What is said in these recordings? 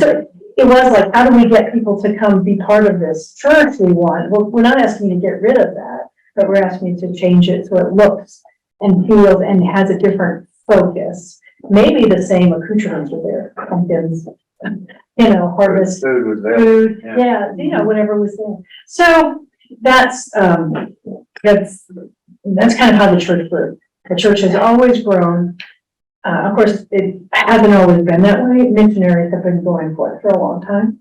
so it was like, how do we get people to come be part of this church we want? Well, we're not asking you to get rid of that, but we're asking you to change it so it looks and feels and has a different focus. Maybe the same accoutrements were there, pumpkins, harvest, Food was there. food, yeah, whatever was there. So that's kind of how the church grew. The church has always grown. Of course, it hasn't always been that way. Missionaries have been going for it for a long time,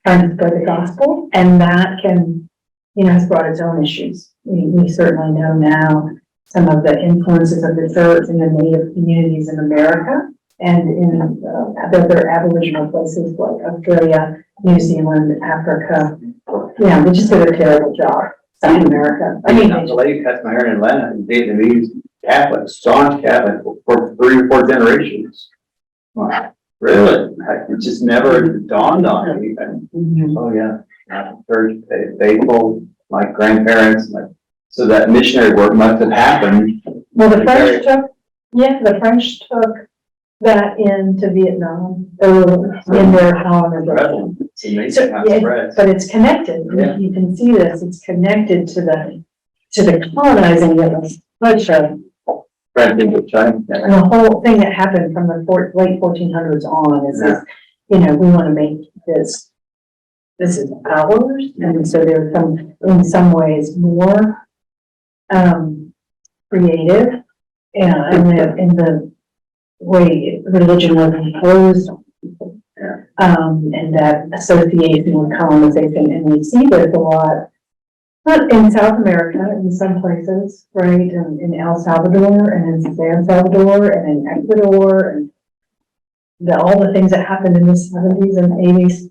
trying to spread the gospel, and that has brought its own issues. We certainly know now some of the influences of the church in the native communities in America and in other Aboriginal places like Australia, New Zealand, Africa. Yeah, we just did a terrible job. South America. The lady cut my hair in Atlanta, Vietnamese Catholic, staunch Catholic for 3 or 4 generations. Wow. Really? It just never dawned on me. Oh yeah, church, faithful, my grandparents, so that missionary work must have happened. Well, the French took that into Vietnam in their colonization. It's amazing how it spreads. But it's connected. Yeah. You can see this. It's connected to the colonizing that was such a. And the whole thing that happened from the late 1400s on is this, we want to make this is ours. And so there's in some ways more creative in the way religion was imposed on people. And that association with colonization. And we see this a lot. But in South America, in some places, right, in El Salvador and in San Salvador and in Ecuador, and all the things that happened in the 70s and 80s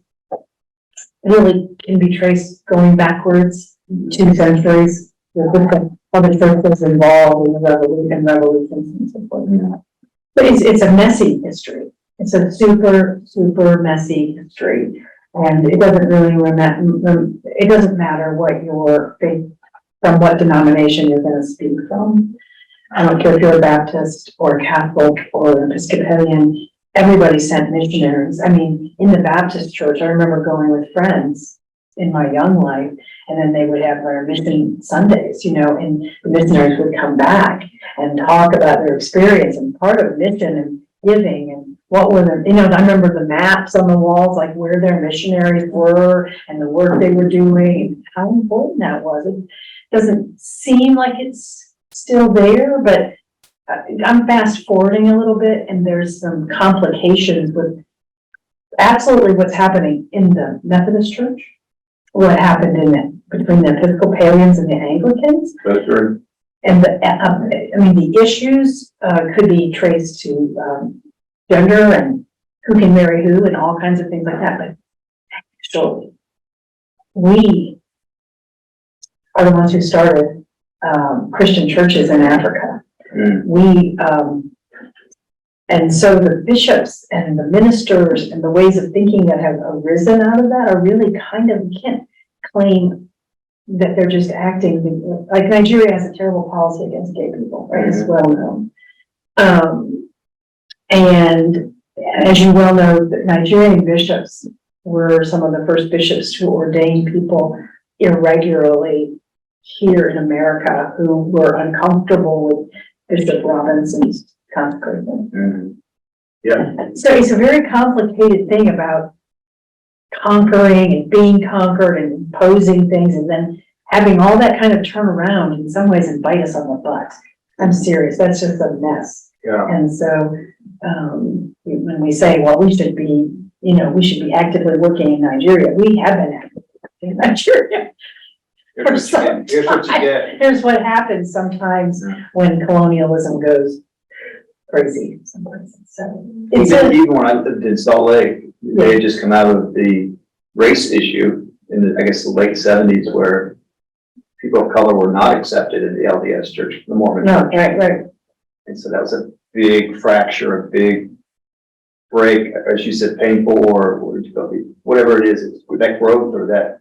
really can be traced going backwards 2 centuries with how the church was involved in the revolutions and so forth. But it's a messy history. It's a super, super messy history. And it doesn't really it doesn't matter what your faith, from what denomination you're going to speak from. I don't care if you're a Baptist or a Catholic or an Episcopalian, everybody sent missionaries. I mean, in the Baptist church, I remember going with friends in my young life, and then they would have their mission Sundays, and the missionaries would come back and talk about their experience and part of mission and giving and what were the, I remember the maps on the walls, like where their missionaries were and the work they were doing, and how important that was. It doesn't seem like it's still there, but I'm fast forwarding a little bit, and there's some complications with absolutely what's happening in the Methodist Church, what happened between the Episcopalians and the Anglicans. That's right. And the issues could be traced to gender and who can marry who and all kinds of things like that. But actually, we are the ones who started Christian churches in Africa. And so the bishops and the ministers and the ways of thinking that have arisen out of that are really you can't claim that they're just acting like Nigeria has a terrible policy against gay people, right? It's well known. And as you well know, the Nigerian bishops were some of the first bishops to ordain people irregularly here in America who were uncomfortable with Bishop Robinson's consecration. Yeah. So it's a very complicated thing about conquering and being conquered and imposing things and then having all that kind of turn around in some ways and bite us on the butt. I'm serious. That's just a mess. Yeah. And so when we say, well, we should be actively working in Nigeria, we have been actively working in Nigeria. Here's what you get. Here's what happens sometimes when colonialism goes crazy. Sometimes. So even when I lived in Salt Lake, they had just come out of the race issue in the late 70s, where people of color were not accepted in the LDS Church, the Mormon Church. Right. And so that was a big fracture, a big break, as you said, painful, or whatever it is. It's that growth or that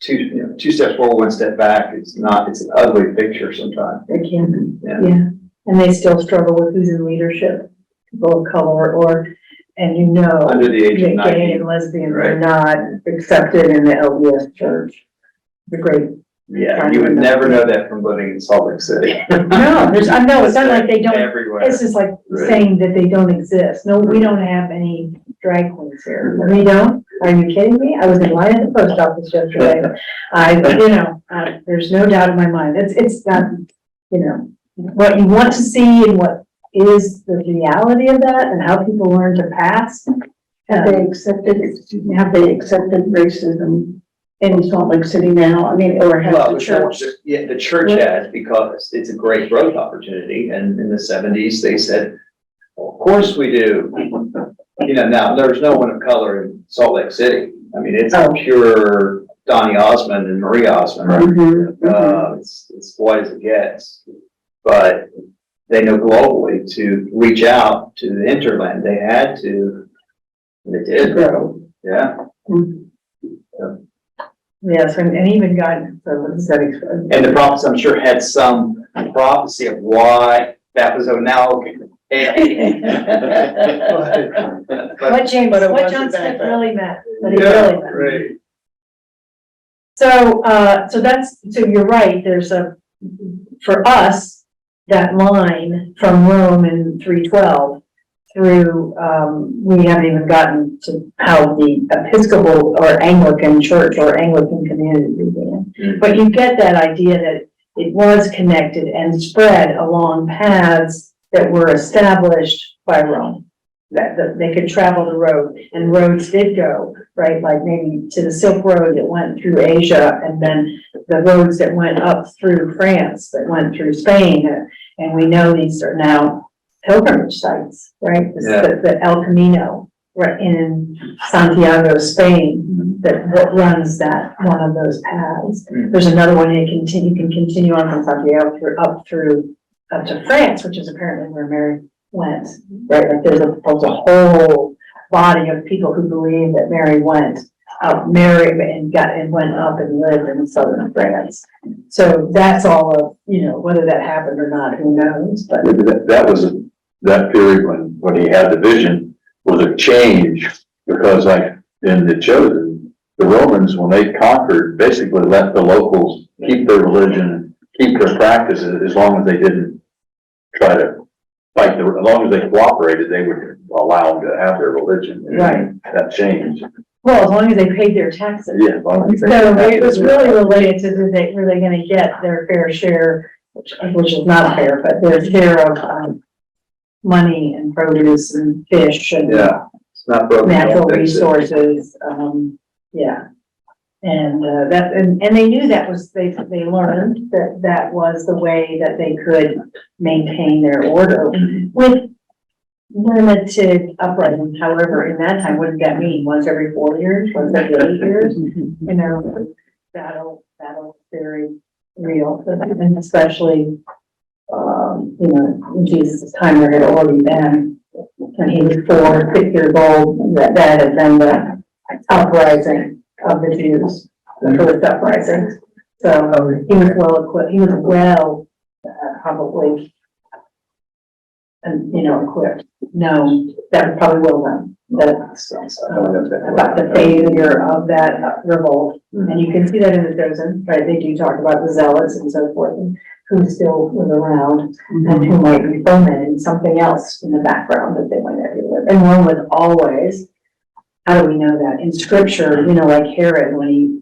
two steps forward, 1 step back. It's an ugly picture sometimes. It can be. Yeah. And they still struggle with who's in leadership, people of color, and you know Under the age of that gay 19. and lesbian Right. are not accepted in the LDS church. The great, Yeah, you would never know that from living in Salt Lake City. no, I know, it's not like they don't, Everywhere. it's just like Right. saying that they don't exist. No, we don't have any drag queens here. We don't? Are you kidding me? I was in line at the post office yesterday. There's no doubt in my mind. It's not, what you want to see and what is the reality of that and how people learn to pass. Have they accepted racism in Salt Lake City now? I mean, or has Well, the church? Yeah, the church has, because it's a great growth opportunity, and in the 70s, they said, well, of course we do. Now, there's no one of color in Salt Lake City. I mean, it's pure Donny Osmond and Marie Osmond, right? Mhm. It's white as it gets. But they know globally to reach out to the hinterland, they had to, and they did. Grow. Yeah. Yes, and even God, so what does that explain? And the prophets, I'm sure, had some prophecy of why that was now okay. What James, But it what wasn't John back Smith then. really meant, what he Yeah, really meant. right. So you're right, for us, that line from Rome in 312 through, we haven't even gotten to how the Episcopal or Anglican church or Anglican community began. But you get that idea that it was connected and spread along paths that were established by Rome. That they could travel the road, and roads did go, right, like maybe to the Silk Road that went through Asia, and then the roads that went up through France, that went through Spain, and we know these are now pilgrimage sites, right? The El Camino, right, in Santiago, Spain, that runs that, one of those paths. There's another one you can continue on from Santiago up to France, which is apparently where Mary went, right? Like there's a whole body of people who believe that Mary went up, and went up and lived in southern France. So that's all of, whether that happened or not, who knows, but. That period when he had the vision was a change, because like in the Chosen, the Romans, when they conquered, basically let the locals keep their religion, keep their practices, as long as they didn't try to fight as long as they cooperated, they would allow them to have their religion. Right. That changed. Well, as long as they paid their taxes. Yeah. As long as they So it was really related to, were they gonna get their fair share, which is not fair, but their share of, money and produce and fish and It's not broken. natural resources, yeah. And, and they knew that was, they learned that was the way that they could maintain their order with limited uprising. However, in that time, what did that mean? Once every 4 years, once every 8 years? Battle very real, and especially, in Jesus' time, there had already been, when he was 4, 6 years old, that had been the uprising of the Jews, the first uprising. So he was well equipped, he was probably, and, equipped, known, that was probably well known, about the failure of that revolt. And you can see that in the Chosen, right? They do talk about the zealots and so forth, and who still was around, and who might be fomenting something else in the background that they might have to live. And one was always, how do we know that? In scripture, like Herod, when he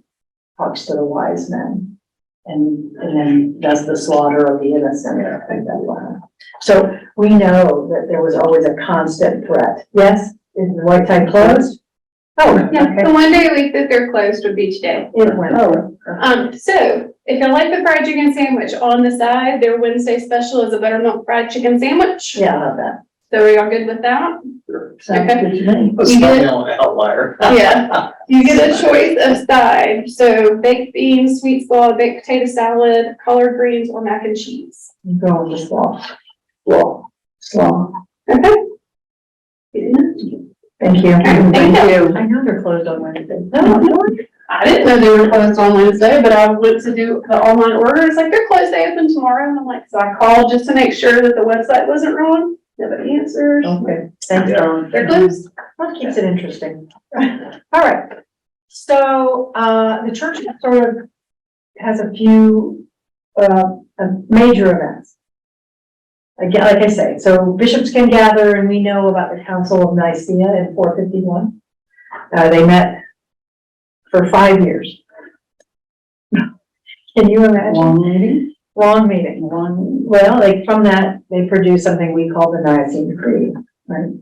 talks to the wise men, and then does the slaughter of the innocent. So we know that there was always a constant threat. Yes, is the white side closed? Oh, Yeah, okay. the one day a week that they're closed would be today. It went. So if you like the fried chicken sandwich on the side, their Wednesday special is a buttermilk fried chicken sandwich. Yeah, I love that. So are y'all good with that? Sounds Okay. good to me. It's You not get- the only outlier. Yeah. You get a choice of side. So baked beans, sweet slaw, baked potato salad, collard greens, or mac and cheese. You go with the slaw. Slaw. Okay. Thank you. Thank you. I know they're closed on Wednesday. I didn't know they were closed on Wednesday, but I went to do the online order. It's like, they're closed, they open tomorrow. And I'm like, so I called just to make sure that the website wasn't wrong. Nobody answers. Okay, thanks, Yeah. Dawn. They're closed. That keeps it interesting. All right, so, the church sort of has a few, major events. Again, like I say, so bishops can gather, and we know about the Council of Nicaea in 451. They met for 5 years. Can you imagine? Long meeting. Well, from that, they produced something we call the Nicene Creed, right?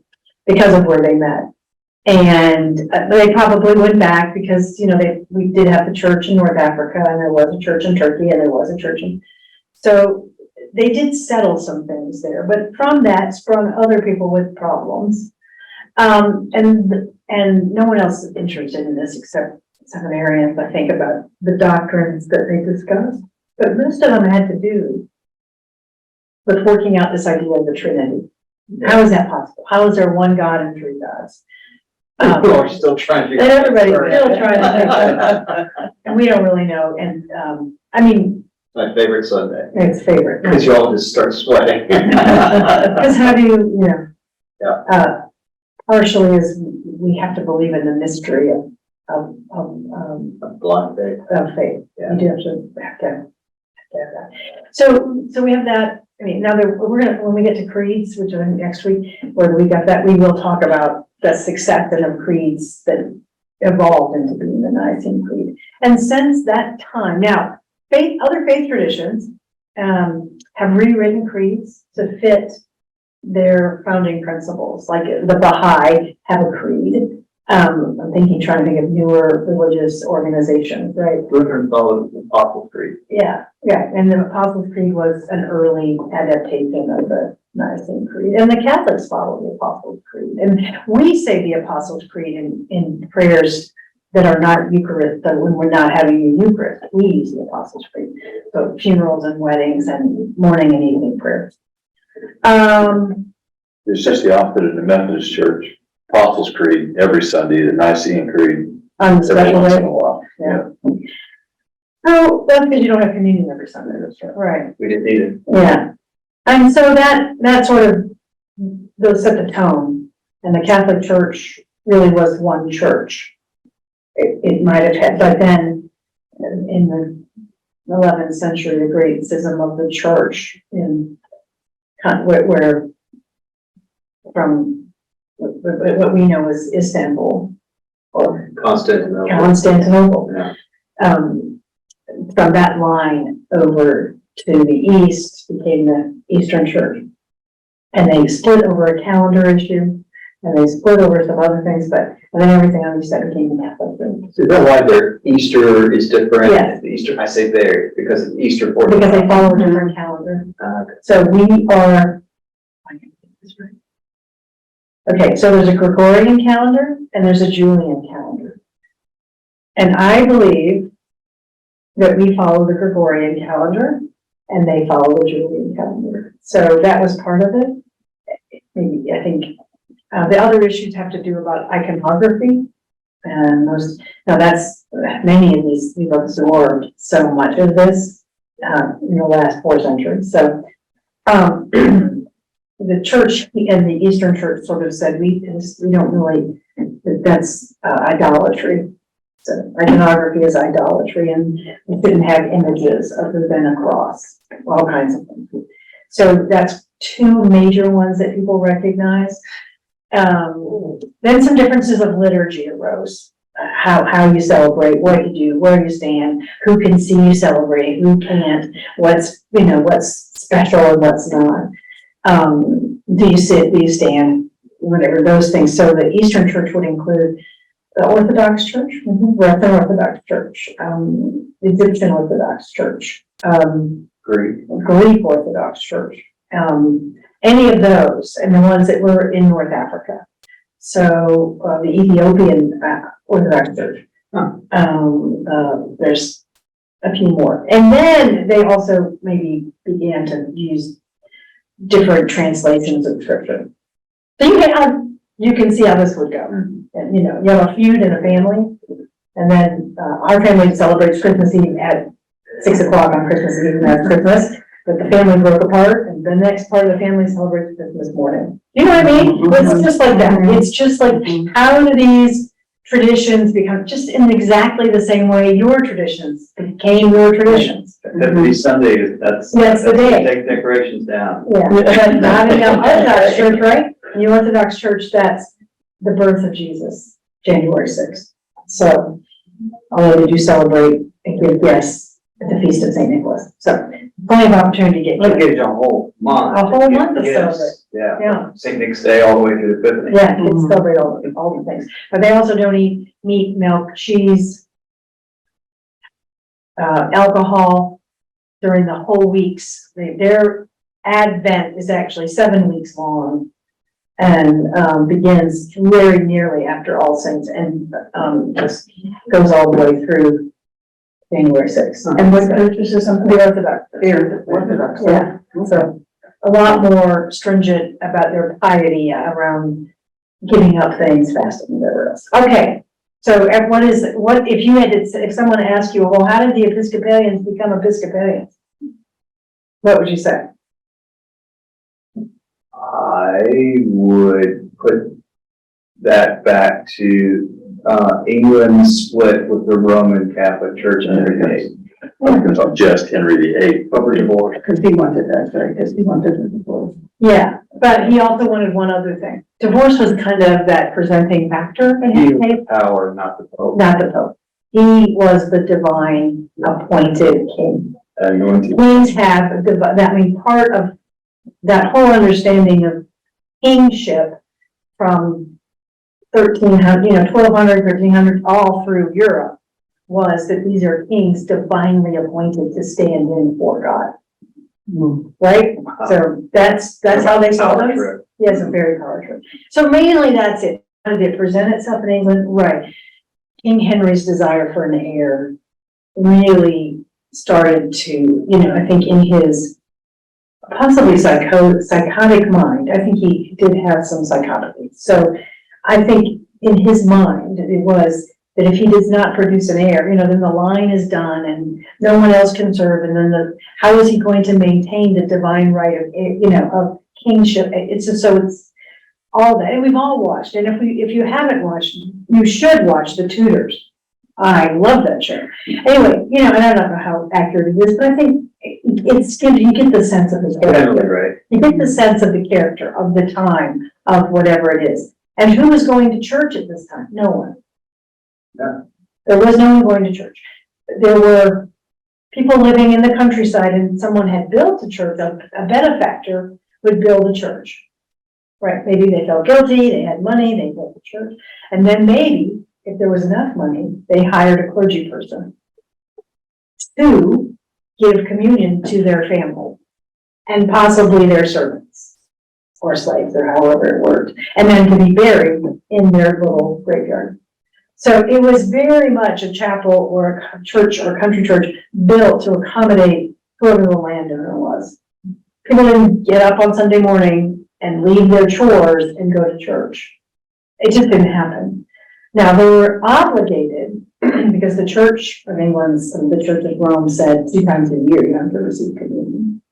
Because of where they met. And they probably went back because, we did have the church in North Africa, and there was a church in Turkey, and there was a church in, so they did settle some things there, but from that sprung other people with problems. And no one else is interested in this except seminarians, I think, about the doctrines that they discussed. But most of them had to do with working out this idea of the Trinity. How is that possible? How is there one God and three gods? People are still trying to. And everybody's still trying to figure it out. And we don't really know. And, My favorite Sunday, it's favorite. because you all just start sweating. Because how do you, Yeah. Partially is we have to believe in the mystery of Blind faith. faith. Yeah. You do have to have that. So we have that. I mean, now we're gonna, when we get to creeds, which I think next week or the week after that, we will talk about the success of creeds that evolved into being the Nicene Creed. And since that time, now other faith traditions have rewritten creeds to fit their founding principles. Like the Baha'i have a creed. I'm trying to think of newer religious organizations, right? Lutheran followed the Apostles' Creed. Yeah, and the Apostles' Creed was an early adaptation of the Nicene Creed, and the Catholics follow the Apostles' Creed. And we say the Apostles' Creed in prayers that are not Eucharist, but when we're not having a Eucharist, we use the Apostles' Creed. So funerals and weddings and morning and evening prayers. It's just the opposite in the Methodist Church. Apostles' Creed every Sunday, the Nicene Creed On the every special once in day. a while. Yeah. So that's because you don't have communion every Sunday, right? We didn't need it. Yeah. And so that sort of, those set the tone, and the Catholic Church really was one church. It might have had, but then in the 11th century, the great schism of the church in where from what we know as Istanbul or Constantinople. Yeah. From that line over to the east became the Eastern Church. And they split over a calendar issue, and they split over some other things, and then everything on the side became the Catholic Church. So is that why their Easter is different? Yes. The Easter, I say there, because of Easter. Because they follow a different calendar. Okay. So we are, okay, so there's a Gregorian calendar and there's a Julian calendar. And I believe that we follow the Gregorian calendar and they follow the Julian calendar. So that was part of it. Maybe, I think, the other issues have to do about iconography. And many of these, we've absorbed so much of this in the last 4 centuries. So the church and the Eastern Church sort of said, we don't really, that's idolatry. So iconography is idolatry, and we didn't have images other than a cross, all kinds of things. So that's 2 major ones that people recognize. Then some differences of liturgy arose. How you celebrate, what you do, where you stand, who can see you celebrate, who can't, what's special and what's not. Do you sit, do you stand, whatever, those things. So the Eastern Church would include the Orthodox Church, Russian Orthodox Church, Egyptian Orthodox Church, Greek Orthodox Church, any of those, and the ones that were in North Africa. So the Ethiopian Orthodox Church. There's a few more. And then they also maybe began to use different translations of scripture. So you can see how this would go. And, you have a feud in a family, and then our family celebrates Christmas Eve at 6 o'clock on Christmas Eve, and that's Christmas. but the family broke apart, and the next part of the family celebrates Christmas morning. You know what I mean? It's just like that. It's just like, how do these traditions become, just in exactly the same way your traditions became your traditions? Epiphany Sunday, that's That's the when day. you take decorations down. Yeah, but not in the Orthodox Church, right? In the Orthodox Church, that's the birth of Jesus, January 6th. So, although they do celebrate and give gifts at the Feast of St. Nicholas. So, plenty of opportunity to get Like gifts. gives you a whole month. A whole month to Gifts. celebrate. Yeah. Yeah. St. Nick's Day all the way through the Epiphany. Yeah, kids celebrate all the things. But they also don't eat meat, milk, cheese, alcohol during the whole weeks. Their Advent is actually 7 weeks long and begins very nearly after All Saints and just goes all the way through January 6th. And what church is this? The Orthodox. Here, Orthodox. Yeah, so a lot more stringent about their piety around giving up things faster than whatever else. Okay, so what if you had to, if someone asked you, well, how did the Episcopalians become Episcopalians? What would you say? I would put that back to England split with the Roman Catholic Church in Henry VIII. Because just Henry VIII. Over divorce. Because he wanted that, right, because he wanted the divorce. Yeah, but he also wanted one other thing. Divorce was kind of that presenting factor in his case, Power, not the Pope. not the Pope. He was the divine appointed king. Anointed. Kings have, that mean part of that whole understanding of kingship from 1300, 1200, 1300, all through Europe, was that these are kings divinely appointed to stand in for God. Right? So that's how they saw Power this. trip. Yes, a very powerful. So mainly that's it. How did it present itself in England? Right. King Henry's desire for an heir really started to, I think in his possibly psychotic mind, I think he did have some psychopathy. So I think in his mind, it was that if he does not produce an heir, then the line is done and no one else can serve. And then how is he going to maintain the divine right of kingship? It's all that. And we've all watched. And if you haven't watched, you should watch The Tudors. I love that show. Anyway, and I don't know how accurate it is, but I think you get the sense of his Generally, character. right? You get the sense of the character of the time of whatever it is. And who was going to church at this time? No one. No. There was no one going to church. There were people living in the countryside and someone had built a church, a benefactor would build a church. Right, maybe they felt guilty, they had money, they built the church. And then maybe, if there was enough money, they hired a clergy person to give communion to their family and possibly their servants or slaves or however it worked, and then to be buried in their little graveyard. So it was very much a chapel or a church or country church built to accommodate whoever the landowner was. People didn't get up on Sunday morning and leave their chores and go to church. It just didn't happen. Now, they were obligated, because the Church of England's, the Church of Rome said 2 times a year you have to receive communion.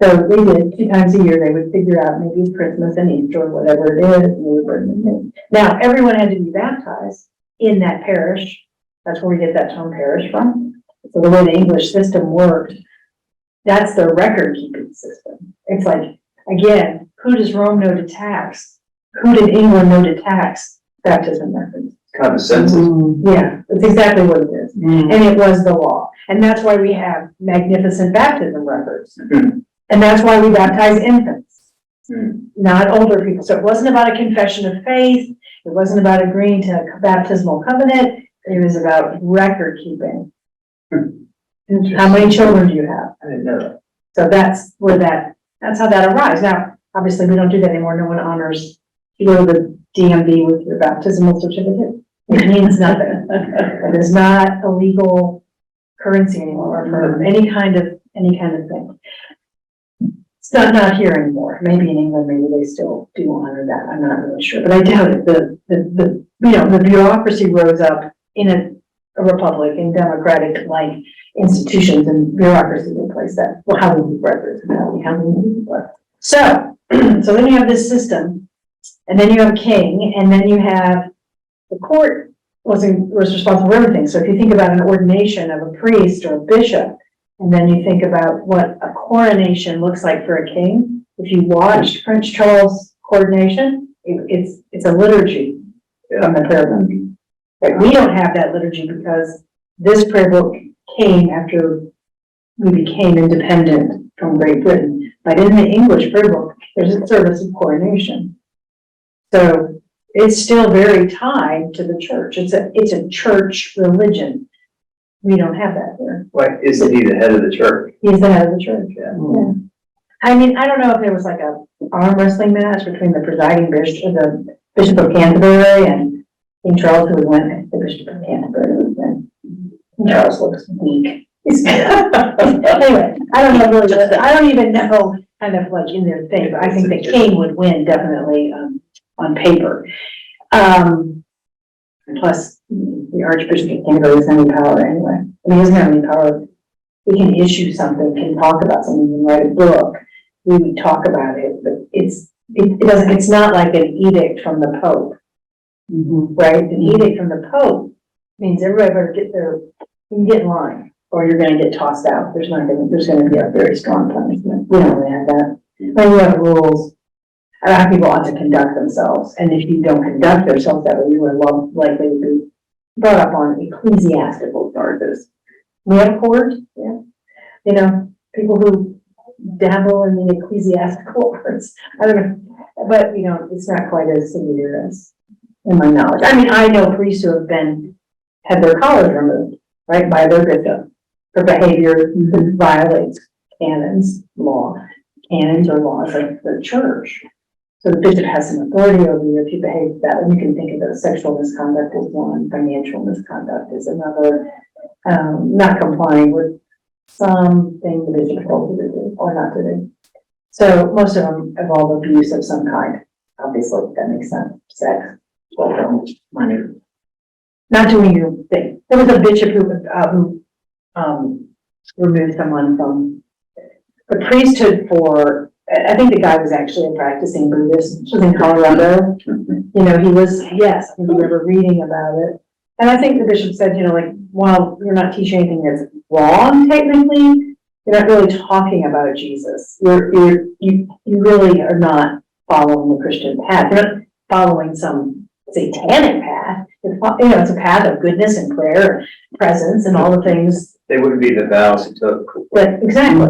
So they did 2 times a year. They would figure out maybe it's Christmas and Easter or whatever it is. Now, everyone had to be baptized in that parish. That's where we get that term parish from. So the way the English system worked, that's the record-keeping system. It's like, again, who does Rome know to tax? Who did England know to tax? Baptism records. Kind of a census. Yeah, that's exactly what it is. And it was the law. And that's why we have magnificent baptism records. Mhm. And that's why we baptize infants, Mhm. not older people. So it wasn't about a confession of faith. It wasn't about agreeing to a baptismal covenant. It was about record keeping. How many children do you have? I didn't know that. So that's how that arrives. Now, obviously, we don't do that anymore. No one honors, you go to the DMV with your baptismal certificate. It means nothing. It is not a legal currency anymore for any kind of thing. It's not here anymore. Maybe in England, maybe they still do honor that. I'm not really sure, but I doubt it. The bureaucracy rose up in a republic and democratic-like institutions and bureaucracy in place that, well, how many representatives, how many people. So, so then you have this system, and then you have a king, and then you have the court was responsible for everything. So if you think about an ordination of a priest or a bishop, and then you think about what a coronation looks like for a king, if you watched Prince Charles' coronation, it's a liturgy from the prayer book. But we don't have that liturgy because this prayer book came after we became independent from Great Britain. But in the English prayer book, there's a service of coronation. So it's still very tied to the church. It's a church religion. We don't have that here. Why, isn't he the head of the church? He's the head of the church, yeah. I mean, I don't know if there was like a arm wrestling match between the presiding bishop, the Bishop of Canterbury and King Charles, who went, the Bishop of Canterbury would win. King Charles looks weak. Anyway, I don't know really, I don't even know kind of like in their thing, but I think the king would win definitely, on paper. Plus, the Archbishop of Canterbury doesn't have any power anyway. I mean, he doesn't have any power. He can issue something, can talk about something, can write a book. We would talk about it, but it's not like an edict from the Pope. Right? An edict from the Pope means everybody better get you can get in line, or you're gonna get tossed out. There's gonna be a very strong punishment. We don't really have that. When you have rules, how people ought to conduct themselves, and if you don't conduct yourself that way, you are likely to be brought up on ecclesiastical charges. We have court, yeah. You know, people who dabble in the ecclesiastical arts. I don't know, but you know, it's not quite as severe as in my knowledge. I mean, I know priests who have had their collars removed, right, by their bishop for behavior that violates canons or laws of the church. So the bishop has some authority over you if you behave that way. You can think of it as sexual misconduct as one, financial misconduct is another, not complying with something the bishop told you to do or not to do. So most of them involve abuse of some kind. Obviously, that makes sense. Sex, money, not doing your thing. There was a bishop who removed someone from the priesthood for, I think the guy was actually a practicing Buddhist. This was in Colorado. You know, he was, yes, I remember reading about it. And I think the bishop said, you know, like, while you're not teaching anything that's wrong, technically, you're not really talking about Jesus. You really are not following the Christian path. You're not following some satanic path. It's a path of goodness and prayer, and presence, and all the things. They wouldn't be the vows he took. But exactly.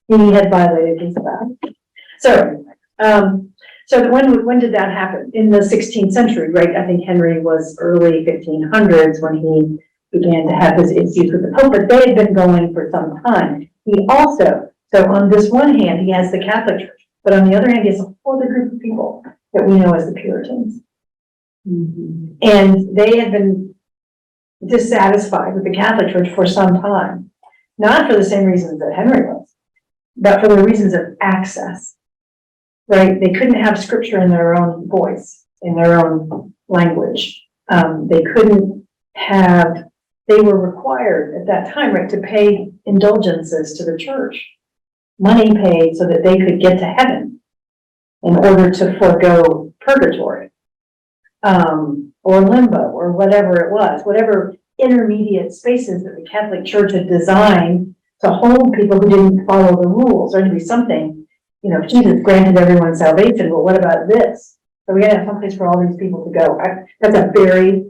He had violated his vow. So when did that happen? In the 16th century, right? I think Henry was early 1500s when he began to have his issues with the Pope, but they had been going for some time. He also, so on this one hand, he has the Catholic Church, but on the other hand, he has a whole other group of people that we know as the Puritans. And they had been dissatisfied with the Catholic Church for some time, not for the same reasons that Henry was, but for the reasons of access, right? They couldn't have scripture in their own voice, in their own language. They were required at that time, right, to pay indulgences to the church, money paid so that they could get to heaven in order to forego purgatory, or limbo, or whatever it was, whatever intermediate spaces that the Catholic Church had designed to hold people who didn't follow the rules, or to be something, you know, Jesus granted everyone salvation, but what about this? So we gotta have someplace for all these people to go. That's a very,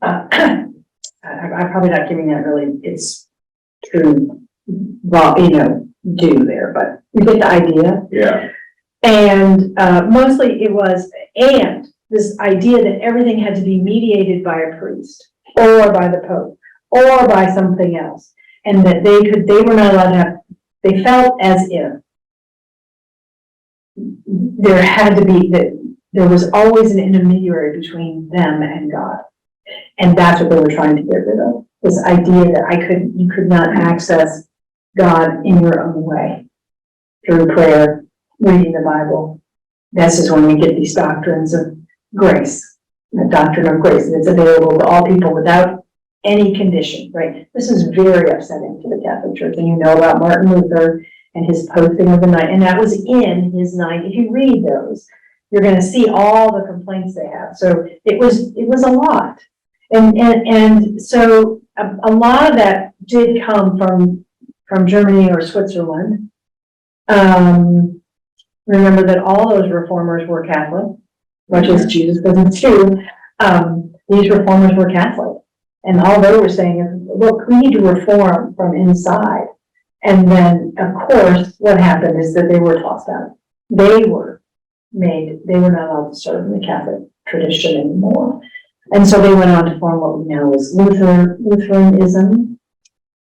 I'm probably not giving that really its true, due there, but you get the idea. Yeah. And mostly it was, and this idea that everything had to be mediated by a priest, or by the Pope, or by something else. And that they were not allowed to have, they felt as if there had to be, that there was always an intermediary between them and God. And that's what they were trying to get rid of. This idea that you could not access God in your own way through prayer, reading the Bible. This is when we get these doctrines of grace, the doctrine of grace, and it's available to all people without any condition, right? This is very upsetting to the Catholic Church, and you know about Martin Luther and his posting of the night, and that was in his night. If you read those, you're gonna see all the complaints they have. So it was a lot. And so a lot of that did come from Germany or Switzerland. Remember that all those reformers were Catholic, much as Jesus was too. These reformers were Catholic. And all they were saying is, look, we need to reform from inside. And then, of course, what happened is that they were tossed out. They were not allowed to serve in the Catholic tradition anymore. And so they went on to form what we know as Lutheranism,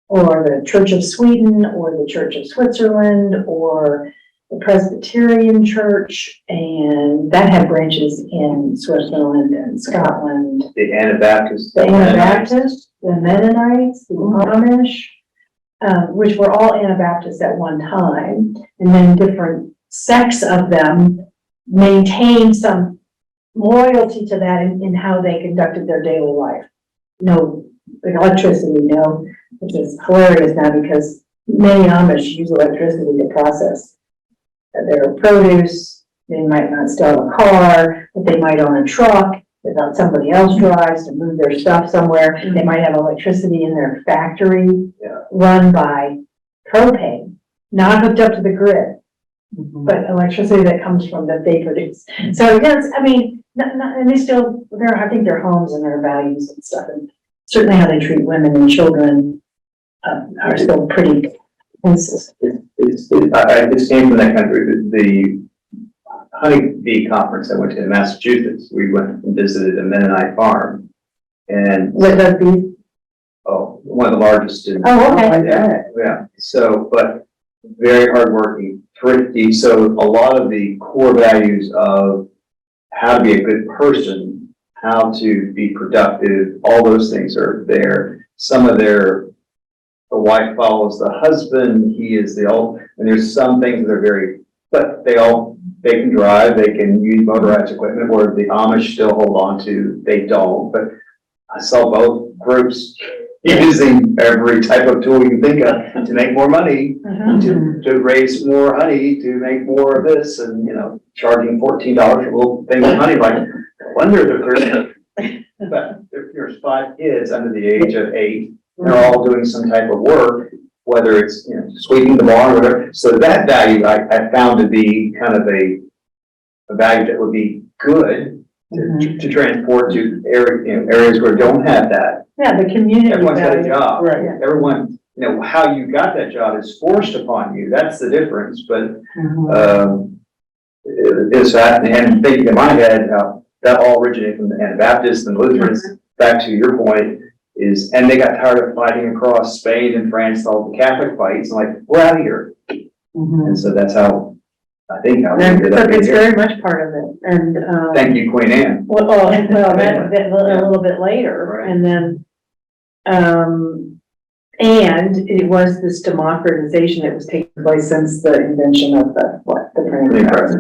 or the Church of Sweden, or the Church of Switzerland, or the Presbyterian Church, and that had branches in Switzerland and Scotland. The Anabaptists. The Anabaptists, the Mennonites, the Amish, which were all Anabaptists at one time, and then different sects of them maintained some loyalty to that in how they conducted their daily life. No, like electricity, no, which is hilarious now because many Amish use electricity to process their produce. They might not still have a car, but they might own a truck that somebody else drives to move their stuff somewhere. They might have electricity in their factory run by propane, not hooked up to the grid, but electricity that comes from that they produce. So yes, I mean, and they still, I think their homes and their values and stuff, and certainly how they treat women and children are still pretty consistent. I just came from that country, the honeybee conference I went to in Massachusetts. We went and visited a Mennonite farm, and With the beef. one of the largest in. Oh, okay. Yeah, so, but very hardworking, thrifty, so a lot of the core values of how to be a good person, how to be productive, all those things are there. Some of the wife follows the husband, he is and there's some things that are very, but they can drive, they can use motorized equipment, where the Amish still hold on to, they don't. But I saw both groups using every type of tool you can think of to make more money, to raise more honey, to make more of this, and, charging $14 for a little thing of honey, like, I wonder if but if there's 5 kids under the age of 8, they're all doing some type of work, whether it's, sweeping the barn or whatever. So that value I found to be kind of a value that would be good to transport to areas where don't have that. Yeah, the community. Everyone's got a value. job. Right. Everyone, how you got that job is forced upon you. That's the difference. But it's that, and thinking in my head how that all originated from the Anabaptists and Lutherans. Back to your point, and they got tired of fighting across Spain and France, all the Catholic fights, and like, we're out of here. And so that's how, I think, how we ended up It's here. very much part of it, and, Thank you, Queen Anne. Well, that a little bit later, Right. and then, and it was this democratization that was taking place since the invention of the printing press.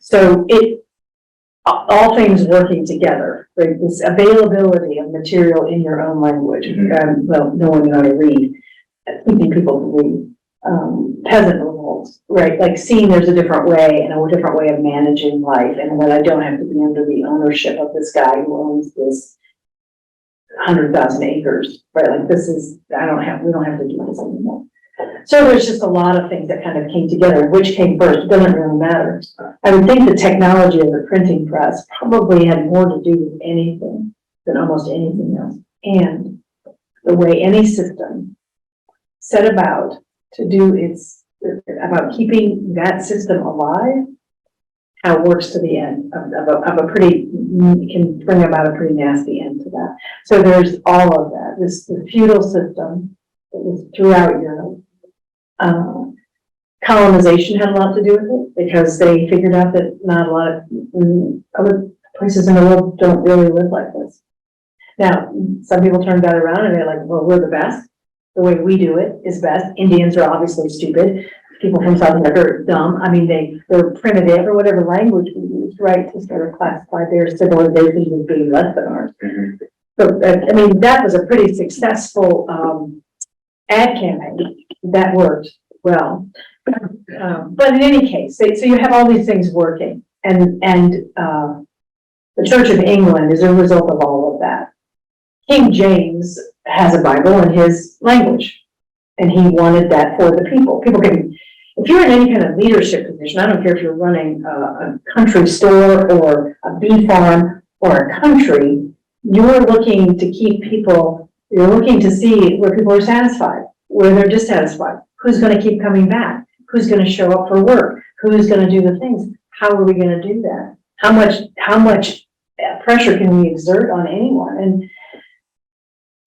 So all things working together, right? This availability of material in your own language, well, no one knew how to read, teaching people to read, peasant revolts, right? Like seeing there's a different way and a different way of managing life, and that I don't have to be under the ownership of this guy who owns this 100,000 acres, right? Like we don't have to do this anymore. So there's just a lot of things that kind of came together. Which came first, it doesn't really matter. I would think the technology of the printing press probably had more to do with anything than almost anything else. And the way any system set about to do about keeping that system alive, how it works to the end of a pretty, can bring about a pretty nasty end to that. So there's all of that. The feudal system that was throughout Europe. Colonization had a lot to do with it because they figured out that not a lot of other places in the world don't really live like this. Now, some people turned that around and they're like, well, we're the best. The way we do it is best. Indians are obviously stupid. People from South America are dumb. I mean, they're primitive or whatever language we use, right, to sort of classify their civilization as being less than ours. So, I mean, that was a pretty successful, ad campaign. That worked well. But in any case, so you have all these things working, and the Church of England is a result of all of that. King James has a Bible in his language, and he wanted that for the people. People can, if you're in any kind of leadership position, I don't care if you're running a country store or a bee farm or a country, you're looking to keep people, you're looking to see where people are satisfied, where they're dissatisfied, who's gonna keep coming back, who's gonna show up for work, who's gonna do the things, how are we gonna do that? How much pressure can we exert on anyone? And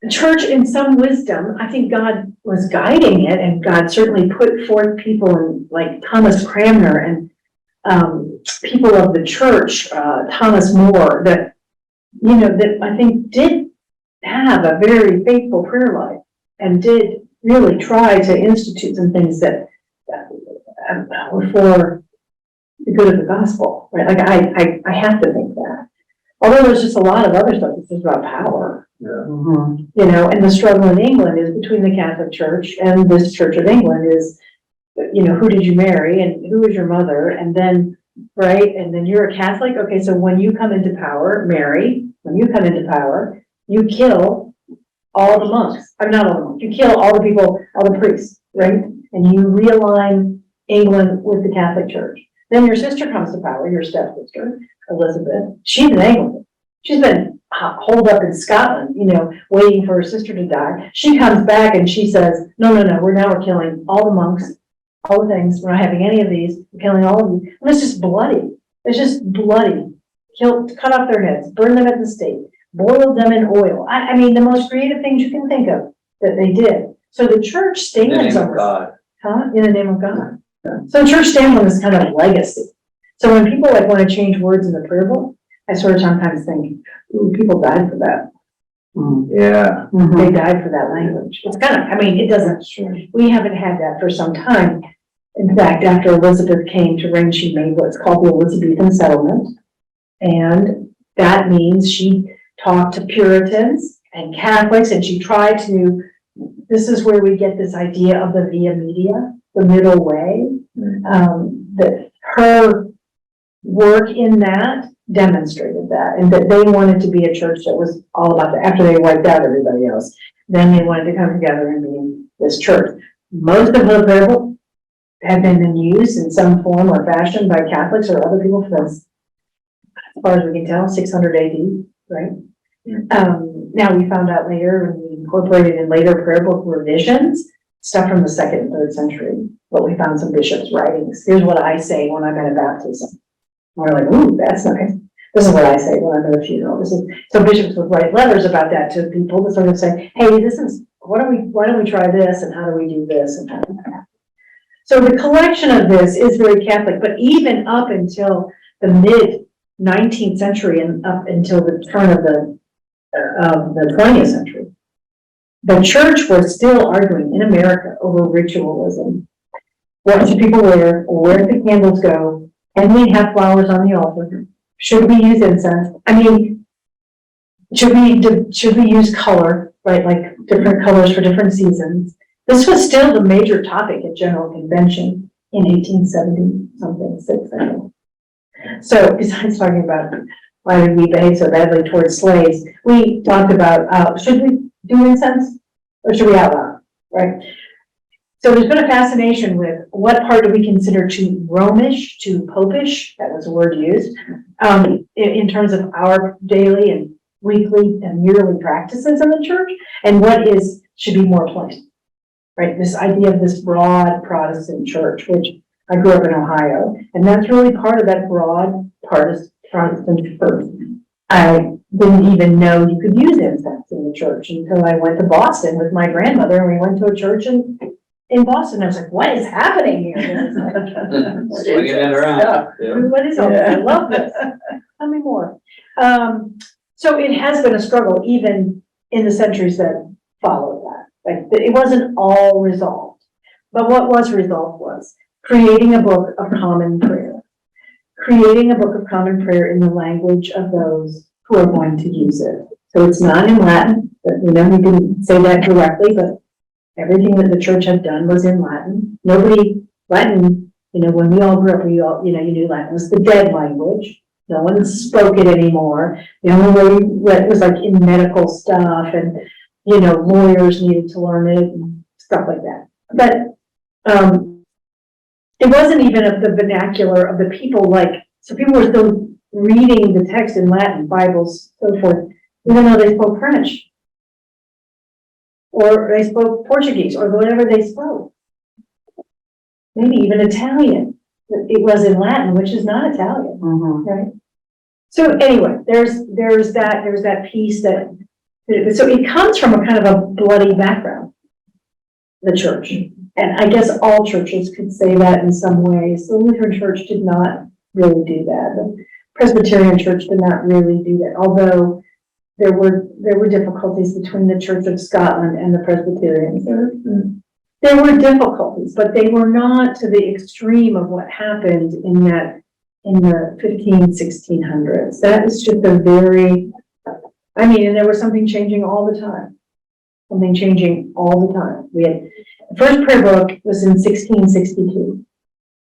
the church, in some wisdom, I think God was guiding it, and God certainly put forth people like Thomas Cranmer and people of the church, Thomas More, that, you know, that I think did have a very faithful prayer life and did really try to institute some things that were for the good of the gospel, right? Like I have to think that. Although there's just a lot of other stuff that's about power. You know, and the struggle in England is between the Catholic Church and this Church of England is, you know, who did you marry and who is your mother? And then, right, and then you're a Catholic. Okay, so when you come into power, Mary, when you come into power, you kill all the monks. I'm not all the monks. You kill all the people, all the priests, right? And you realign England with the Catholic Church. Then your sister comes to power, your stepsister, Elizabeth. She's an Anglican. She's been holed up in Scotland, you know, waiting for her sister to die. She comes back and she says, no, we're killing all the monks, all the things. We're not having any of these. We're killing all of them. And it's just bloody. It's just bloody. Cut off their heads, burn them at the stake, boil them in oil. I mean, the most creative things you can think of that they did. So the church stands on God. in the name of God. So the church stands on this kind of legacy. So when people like want to change words in the prayer book, I sort of sometimes think, ooh, people died for that. Yeah. They died for that language. It's kind of, I mean, it doesn't, we haven't had that for some time. In fact, after Elizabeth came to reign, she made what's called the Elizabethan settlement. And that means she talked to Puritans and Catholics, and she tried to, this is where we get this idea of the via media, the middle way, that her work in that demonstrated that, and that they wanted to be a church that was all about that. After they wiped out everybody else, then they wanted to come together and be this church. Most of the prayer book had been used in some form or fashion by Catholics or other people for this, as far as we can tell, 600 AD, right? Now we found out later, when we incorporated in later prayer book revisions, stuff from the 2nd and 3rd century, but we found some bishops' writings. Here's what I say when I'm at a baptism. We're like, ooh, that's nice. This is what I say when I'm at a funeral. So bishops would write letters about that to people to sort of say, hey, this is, why don't we try this, and how do we do this, and how do we do that? So the collection of this is very Catholic, but even up until the mid-19th century and up until the turn of the 20th century, the church was still arguing in America over ritualism. What should people wear? Where do the candles go? Can we have flowers on the altar? Should we use incense? I mean, should we use color, right? Like different colors for different seasons. This was still the major topic at General Convention in 1870 something, 6, I think. So besides talking about why did we behave so badly towards slaves, we talked about should we do incense or should we outlaw, right? So there's been a fascination with what part do we consider too Romish, too Popish, that was a word used, in terms of our daily and weekly and yearly practices in the church, and what should be more plain, right? This idea of this broad Protestant church, which I grew up in Ohio, and that's really part of that broad Protestant church. I didn't even know you could use incense in the church until I went to Boston with my grandmother, and we went to a church in Boston. I was like, what is happening here? Swinging it around. Yeah. What is all this? I love this. Tell me more. So it has been a struggle even in the centuries that followed that. Like, it wasn't all resolved. But what was resolved was creating a book of common prayer. Creating a book of common prayer in the language of those who are going to use it. So it's not in Latin, but he didn't say that directly, but everything that the church had done was in Latin. Latin, when we all grew up, you knew Latin was the dead language. No one spoke it anymore. The only way we read was like in medical stuff and, lawyers needed to learn it and stuff like that. But, it wasn't even of the vernacular of the people, so people were still reading the text in Latin, Bibles, so forth, even though they spoke French. Or they spoke Portuguese, or whatever they spoke. Maybe even Italian. It was in Latin, which is not Italian, right? So anyway, there's that piece so it comes from a kind of a bloody background, the church. And I guess all churches could say that in some ways. The Lutheran Church did not really do that. The Presbyterian Church did not really do that, although there were difficulties between the Church of Scotland and the Presbyterians. There were difficulties, but they were not to the extreme of what happened in the 1600s. That is just and there was something changing all the time. Something changing all the time. The first prayer book was in 1662.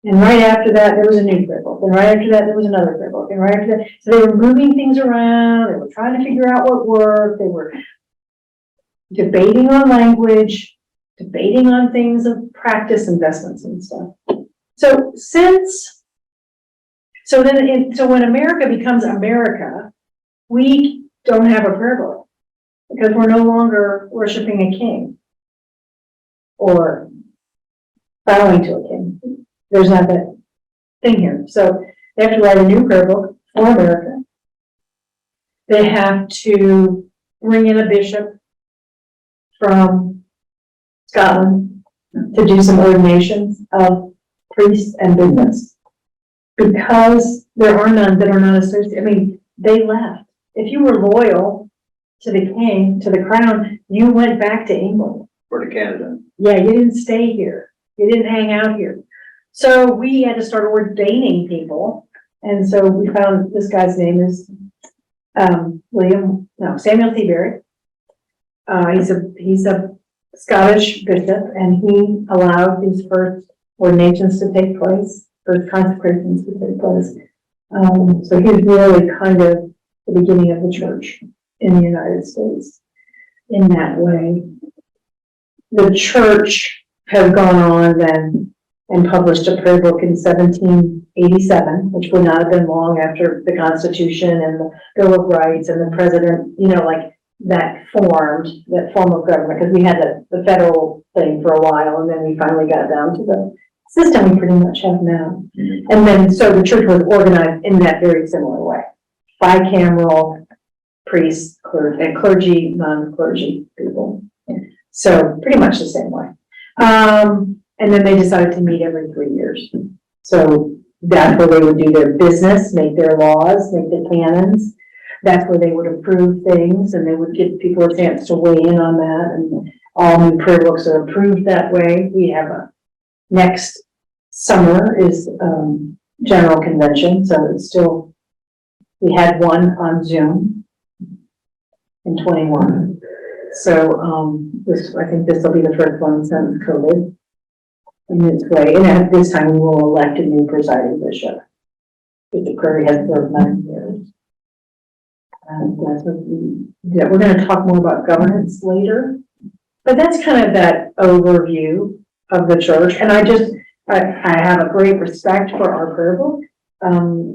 And right after that, there was a new prayer book. And right after that, there was another prayer book. And right after that, so they were moving things around. They were trying to figure out what worked. They were debating on language, debating on things of practice investments and stuff. So when America becomes America, we don't have a prayer book because we're no longer worshiping a king or bowing to a king. There's not that thing here. So they have to write a new prayer book for America. They have to bring in a bishop from Scotland to do some ordinations of priests and bishops because there are none that are not associated. They left. If you were loyal to the king, to the crown, you went back to England. Or to Canada. Yeah, you didn't stay here. You didn't hang out here. So we had to start ordaining people. And so we found this guy's name is Samuel Seabury. He's a Scottish bishop, and he allowed these first ordinations to take place, first consecrations to take place. So he's really kind of the beginning of the church in the United States in that way. The church has gone on then and published a prayer book in 1787, which would not have been long after the Constitution and the Bill of Rights and the president, that form of government, because we had the federal thing for a while, and then we finally got down to the system we pretty much have now. And then, so the church was organized in that very similar way. Bicameral, priests, clergy, non-clergy people. So pretty much the same way. And then they decided to meet every 3 years. So that's where they would do their business, make their laws, make the canons. That's where they would approve things, and they would give people a chance to weigh in on that. And all new prayer books are approved that way. We have next summer is general convention, so it's still, we had one on Zoom in 21. So I think this will be the first one since COVID in its way. And at this time, we will elect a new presiding bishop. Bishop Curry has served 9 years. And that's what we're going to talk more about governance later. But that's kind of that overview of the church. And I have a great respect for our prayer book,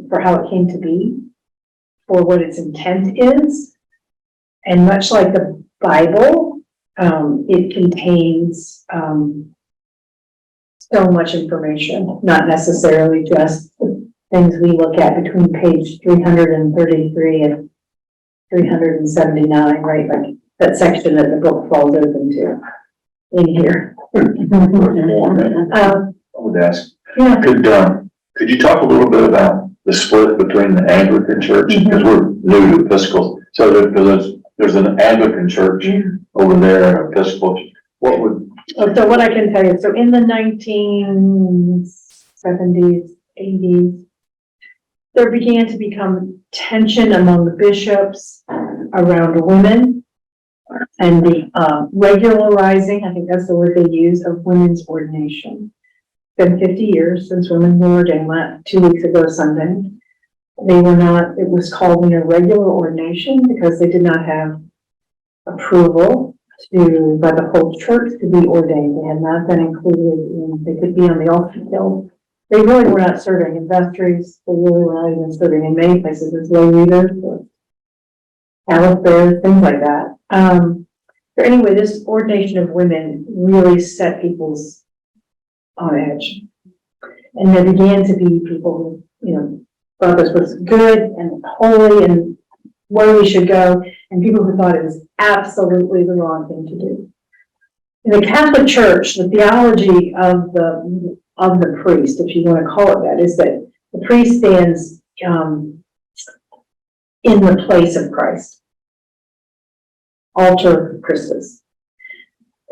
for how it came to be, for what its intent is. And much like the Bible, it contains so much information, not necessarily just the things we look at between page 333 and 379, right? Like that section that the book falls open to in here. I would ask, Yeah. could you talk a little bit about the split between the Anglican church, because we're new to Episcopal, so there's an Anglican church over there, an Episcopal. So what I can tell you, so in the 1970s, 80s, there began to become tension among the bishops around women and the regularizing, I think that's the word they use, of women's ordination. Been 50 years since women were ordained, 2 weeks ago Sunday. They were not, it was called an irregular ordination because they did not have approval by the whole church to be ordained. They had not been included in, they could be on the altar field. They really were not serving in vestries. They really were not even serving in many places as lay leaders or Alice bears, things like that. But anyway, this ordination of women really set people's on edge. And there began to be people who, thought this was good and holy and where we should go, and people who thought it was absolutely the wrong thing to do. In the Catholic Church, the theology of the priest, if you want to call it that, is that the priest stands in the place of Christ. Alter Christus.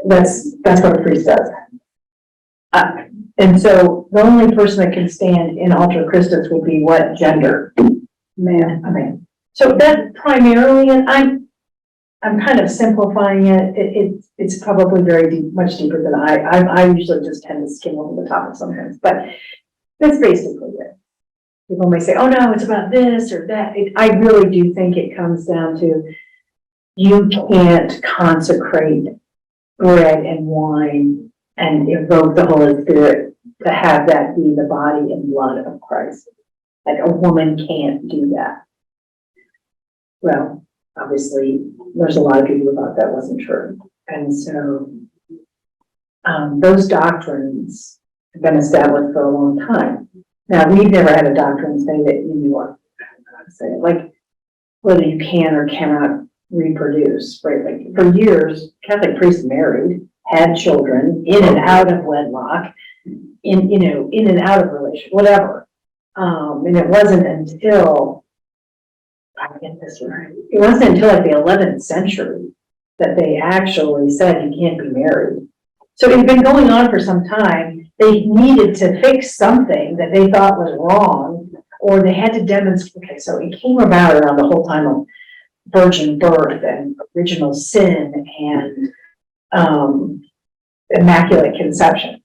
That's what a priest does. And so the only person that can stand in alter Christus would be what gender? Man, I mean. So that primarily, and I'm kind of simplifying it. It's probably very deep, much deeper than I usually just tend to skim over the top of sometimes, but that's basically it. People may say, oh no, it's about this or that. I really do think it comes down to you can't consecrate bread and wine and invoke the Holy Spirit to have that be the body and blood of Christ. Like a woman can't do that. Well, obviously, there's a lot of people who thought that wasn't true. And so those doctrines have been established for a long time. Now, we've never had a doctrine say that you knew what to say, like whether you can or cannot reproduce, right? Like for years, Catholic priests married, had children in and out of wedlock, in and out of relation, whatever. And it wasn't until, I get this right, it wasn't until like the 11th century that they actually said you can't be married. So it had been going on for some time. They needed to fix something that they thought was wrong, or they had to demonstrate. Okay, so it came about around the whole time of virgin birth and original sin and immaculate conception,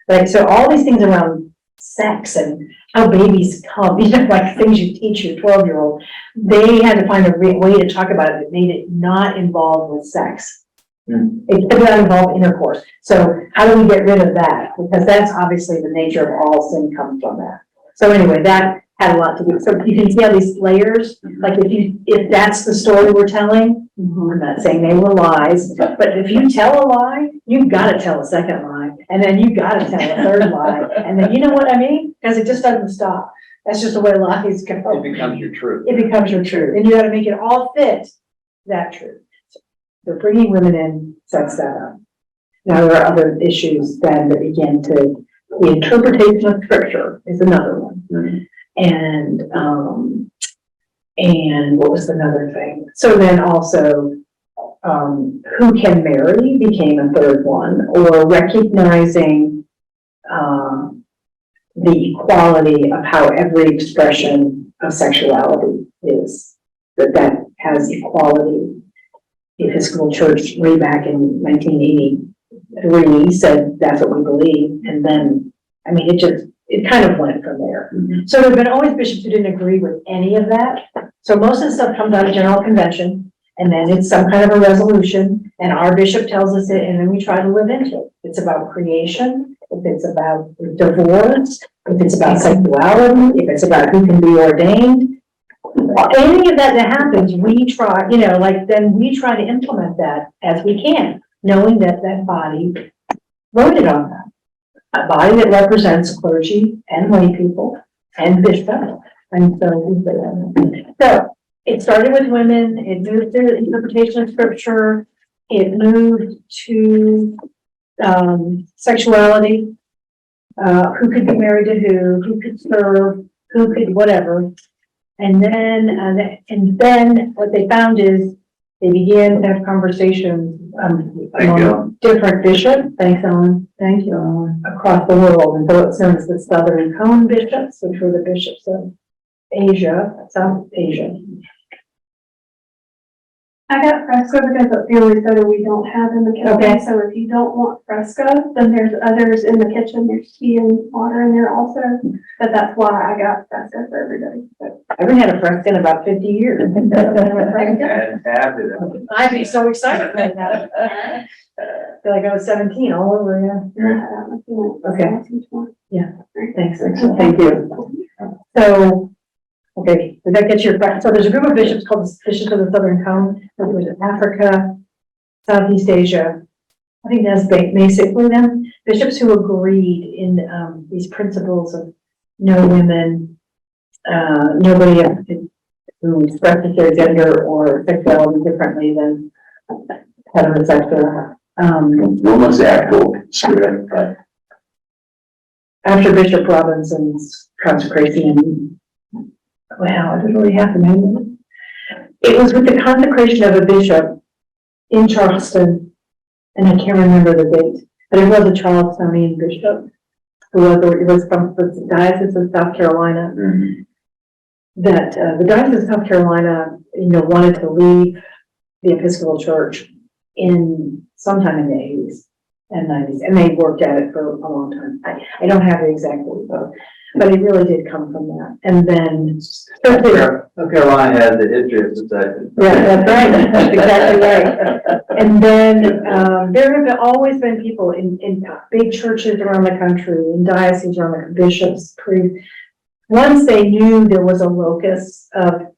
right? So all these things around sex and how babies come, like things you teach your 12-year-old, they had to find a way to talk about it that made it not involved with sex. It could not involve intercourse. So how do we get rid of that? Because that's obviously the nature of all sin comes from that. So anyway, that had a lot to do. So you can see how these layers, like if that's the story we're telling, I'm not saying they were lies, but if you tell a lie, you've got to tell a second lie, and then you got to tell a third lie, and then you know what I mean? Because it just doesn't stop. That's just the way lies go. It becomes your truth. It becomes your truth, and you got to make it all fit that truth. So bringing women in sets that up. Now there are other issues then that begin to, the interpretation of scripture is another one. And what was another thing? So then also, who can marry became a third one, or recognizing the equality of how every expression of sexuality is, that has equality. The Episcopal Church way back in 1983 said that's what we believe, and then, I mean, it kind of went from there. So there have been always bishops who didn't agree with any of that. So most of the stuff comes out of General Convention, and then it's some kind of a resolution, and our bishop tells us it, and then we try to live into it. It's about creation, if it's about divorce, if it's about sexuality, if it's about who can be ordained. Any of that happens, we try, then we try to implement that as we can, knowing that that body voted on that. A body that represents clergy and lay people and bishops. And so it started with women, it moved to the interpretation of scripture, it moved to sexuality, who could be married to who could serve, who could whatever. And then what they found is they began to have conversations among different bishops. Thanks, Ellen. Thank you, Ellen. Across the world. And so it's known as the Southern Cone bishops, which were the bishops of Asia, South Asia. I got Fresca because it's the only soda we don't have in the kitchen. Okay. So if you don't want Fresca, then there's others in the kitchen. There's tea and water in there also. But that's why I got Fresca for everybody. But I haven't had a Fresca in about 50 years. And have it. I'd be so excited right now. I feel like I was 17 all over again. Okay. Thanks. Thank you. So, okay, did that get your, so there's a group of bishops called the Bishops of the Southern Cone, that was in Africa, Southeast Asia. I think that's basically them, bishops who agreed in these principles of no women, nobody who expresses their gender or sexuality differently than heterosexual. What was the actual spirit, right? After Bishop Robinson's consecration, wow, it didn't really happen. It was with the consecration of a bishop in Charleston, and I can't remember the date, but it was a Charlestonian bishop who was from the Diocese of South Carolina. That the Diocese of South Carolina, wanted to leave the Episcopal Church in sometime in the 80s and 90s, and they worked at it for a long time. I don't have the exact date, but it really did come from that. And then South Carolina has the history of secession. yeah, that's right. That's exactly right. And then there have always been people in big churches around the country, in dioceses around the bishops, priests. Once they knew there was a locus of,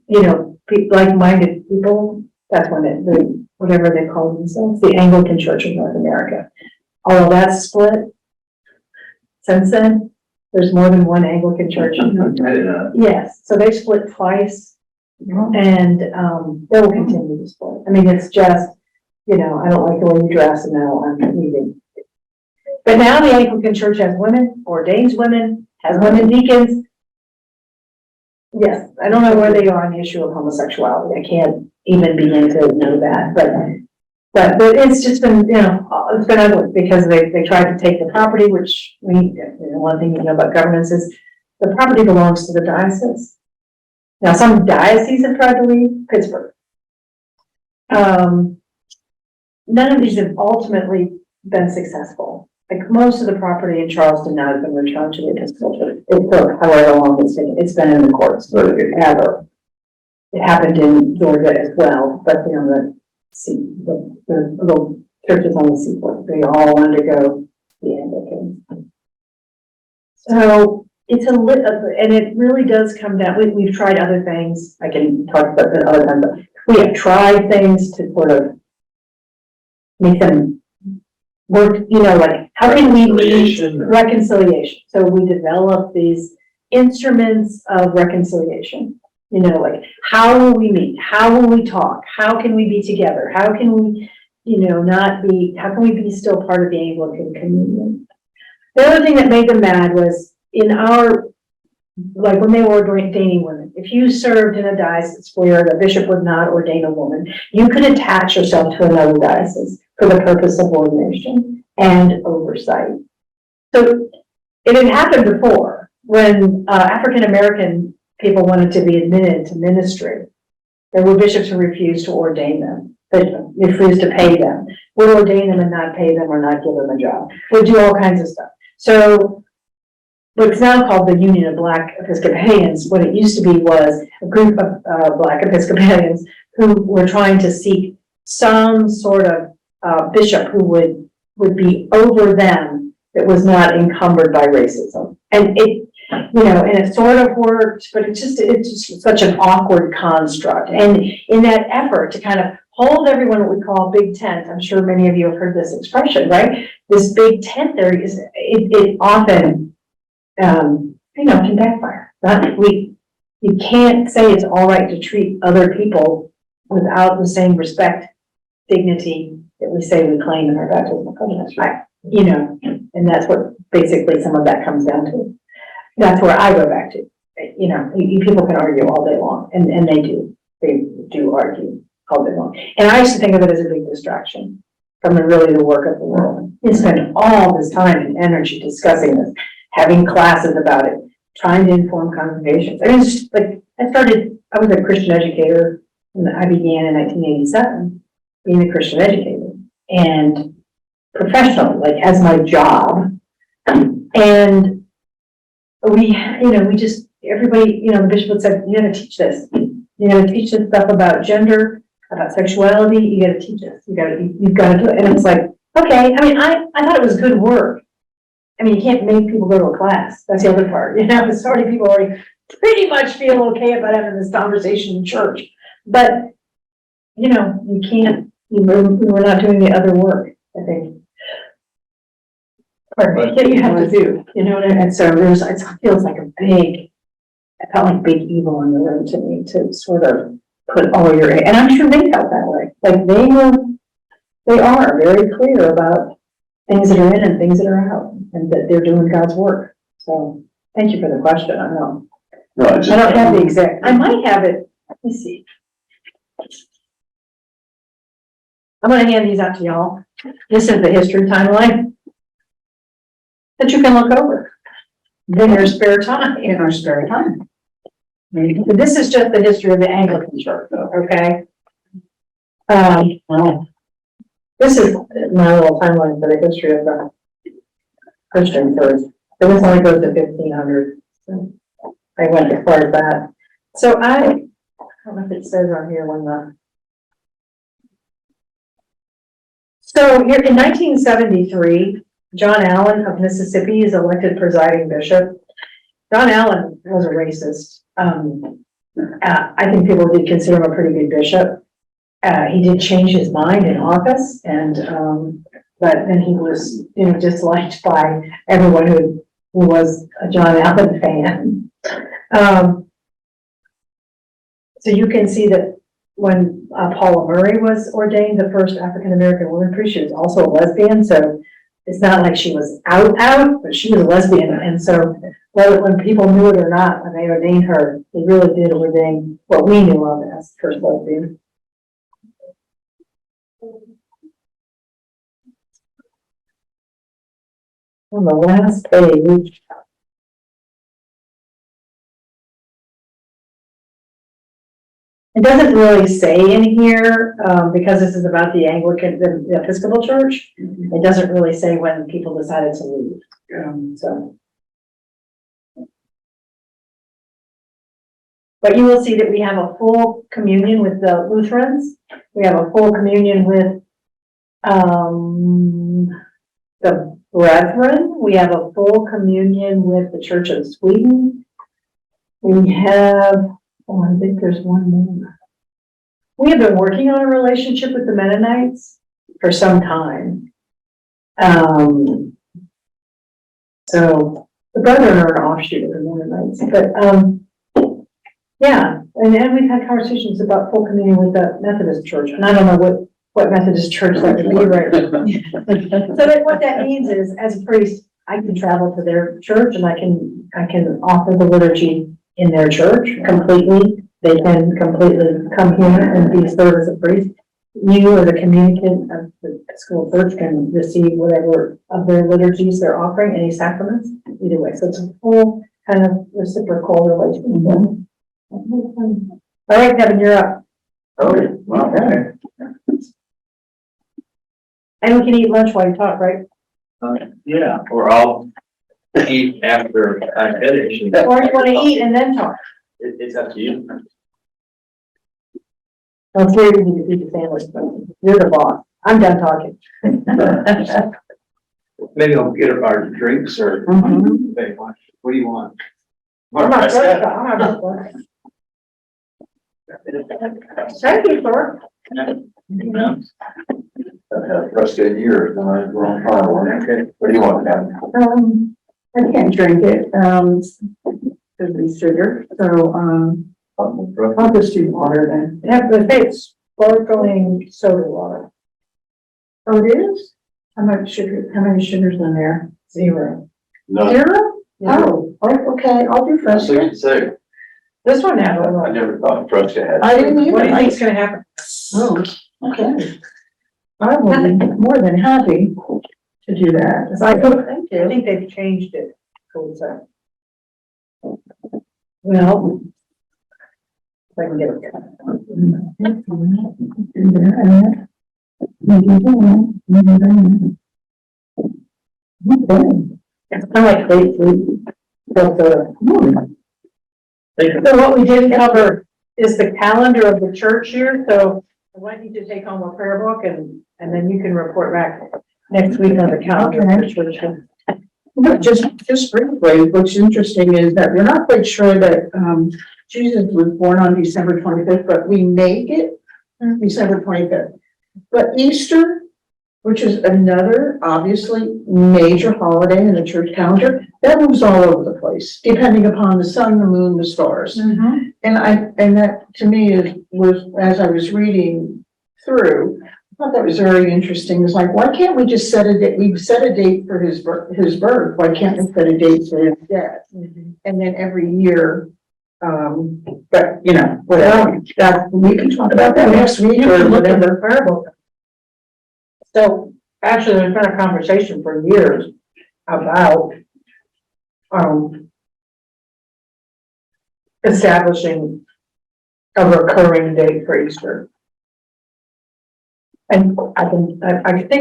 like-minded people, that's when whatever they call themselves, the Anglican Church of North America. All of that's split. Since then, there's more than one Anglican church. I didn't know. Yes, so they split twice, and they will continue to split. I mean, it's just, I don't like the way you dress, and now I'm leaving. But now the Anglican Church has women, ordains women, has women deacons. Yes, I don't know where they are on the issue of homosexuality. I can't even begin to know that, but it's just been, it's been ugly because they tried to take the property, which one thing about governance is the property belongs to the diocese. Now, some dioceses have tried to leave Pittsburgh. None of these have ultimately been successful. Like most of the property in Charleston now has been returned to the Episcopal Church. It took however long it's been in the courts forever. It happened in Georgia as well, but the little churches on the seaport, they all undergo the Anglicans. So it's and it really does come down. We've tried other things. I can talk about that other time, but we have tried things to sort of make them work. Like how can we meet reconciliation? So we develop these instruments of reconciliation. Like how will we meet? How will we talk? How can we be together? How can we, how can we be still part of the Anglican communion? The other thing that made them mad was when they were ordaining women, if you served in a diocese where the bishop would not ordain a woman, you could attach yourself to another diocese for the purpose of ordination and oversight. So it had happened before when African-American people wanted to be admitted to ministry. There were bishops who refused to ordain them, but refused to pay them, would ordain them and not pay them or not give them a job, would do all kinds of stuff. So what's now called the Union of Black Episcopalians, what it used to be was a group of Black Episcopalians who were trying to seek some sort of bishop who would be over them that was not encumbered by racism. And and it sort of worked, but it's just such an awkward construct. And in that effort to kind of hold everyone what we call big tent, I'm sure many of you have heard this expression, right? This big tent there it often, can backfire. You can't say it's all right to treat other people without the same respect, dignity that we say we claim in our baptismal covenant, right? And that's what basically some of that comes down to. That's where I go back to. People can argue all day long, and they do argue all day long. And I used to think of it as a big distraction from the work of the world. You spend all this time and energy discussing this, having classes about it, trying to inform congregations. I mean, it's just like, I was a Christian educator, and I began in 1987 being a Christian educator and professional, like as my job. And we just, everybody, the bishop would say, you gotta teach this. You gotta teach this stuff about gender, about sexuality, you gotta teach this. You've gotta do it. And it's like, okay, I mean, I thought it was good work. I mean, you can't make people go to a class. That's the other part, it's already, people already pretty much feel okay about having this conversation in church. But, you can't, we're not doing the other work, I think. That you have to do, and so it feels like it felt like big evil in the room to me to sort of put all your, and I'm sure they felt that way. Like they are very clear about things that are in and things that are out, and that they're doing God's work. So thank you for the question. I know. No, I don't have the exact, I might have it. Let me see. I'm gonna hand these out to y'all. This is the history timeline that you can look over in your spare time. In our spare time. This is just the history of the Anglican Church, okay? This is my little timeline for the history of the Christian church. But this only goes to 1500. So I went as far as that. So I don't know if it says on here when so here in 1973, John Allen of Mississippi is elected presiding bishop. John Allen was a racist. I think people did consider him a pretty good bishop. He did change his mind in office, and but then he was, disliked by everyone who was a John Allen fan. So you can see that when Paula Murray was ordained, the first African-American woman priest, she was also a lesbian. So it's not like she was out, but she was a lesbian. And so whether when people knew it or not, when they ordained her, they really did ordain what we knew of as the first lesbian. On the last page, it doesn't really say in here, because this is about the Anglican, the Episcopal Church. It doesn't really say when people decided to leave. So. But you will see that we have a full communion with the Lutherans. We have a full communion with the Brethren. We have a full communion with the Church of Sweden. We have, I think there's one more. We have been working on a relationship with the Mennonites for some time. So the Brethren are an offshoot of the Mennonites, but yeah, and we've had conversations about full communion with the Methodist Church, and I don't know what Methodist church that would be right now. So that what that means is, as a priest, I can travel to their church and I can offer the liturgy in their church completely. They can completely come here and be served as a priest. You, as a communicant of the school church, can receive whatever of their liturgies they're offering, any sacraments, either way. So it's a full kind of reciprocal relationship. All right, Kevin, you're up. Okay, well, okay. And we can eat lunch while you talk, right? Yeah, or I'll eat after I finish. Or you want to eat and then talk? It's up to you. I'm scared you need to eat the sandwich, but you're the boss. I'm done talking. Maybe I'll get our drinks or, hey, what do you want? I'm not sure. I'm not sure. Thank you, sir. I've had a frustrated years, and I'm wrong fire. Okay. What do you want, Dan? I can't drink it, because it's sugar, so, I'll just do water then. Yeah, but it's sparkling soda water. Oh, it is? How many sugars in there? Zero. No, Zero? Oh, okay, I'll do fresh. 66. This one has I a. never thought Fresca had. I didn't either. What do you think's gonna happen? Oh, okay. I will be more than happy to do that. I Thank think they've changed it. So it's Well. If I can get it. It's kind of like grapefruit. So what we didn't cover is the calendar of the church year, so I want you to take home a prayer book and then you can report back next week on the calendar of the church. No, just briefly, what's interesting is that we're not quite sure that, Jesus was born on December 25th, but we make it December 25th. But Easter, which is another obviously major holiday in the church calendar, that moves all over the place, depending upon the sun, the moon, the stars. And that to me was, as I was reading through, I thought that was very interesting. It's like, why can't we just set a date? We've set a date for his birth. Why can't we set a date for his death? And then every year, but you know, whatever, that, we can talk about that next week or whatever. Prayer book. So actually, there's been a conversation for years about establishing a recurring date for Easter. And I think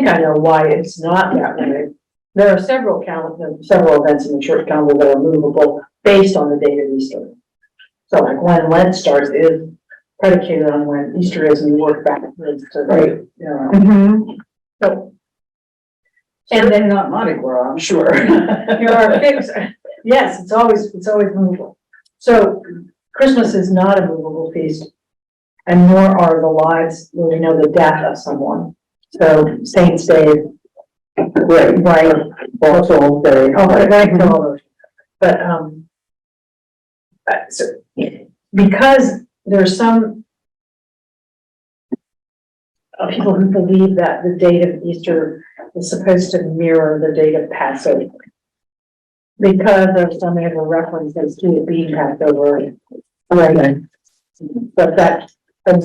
I know why it's not that way. There are several events in the church calendar that are movable based on the date of Easter. So like when Lent starts is predicated on when Easter is, and you work backwards to Right. So, And then not Mardi Gras, I'm sure. there are fixed, yes, it's always movable. So Christmas is not a movable feast, and nor are the lives where we know the death of someone. So Saints Day, right, All Souls Day, right, all those. But so, because there's some people who believe that the date of Easter is supposed to mirror the date of Passover, because of some of the references to it being Passover. Right. But that's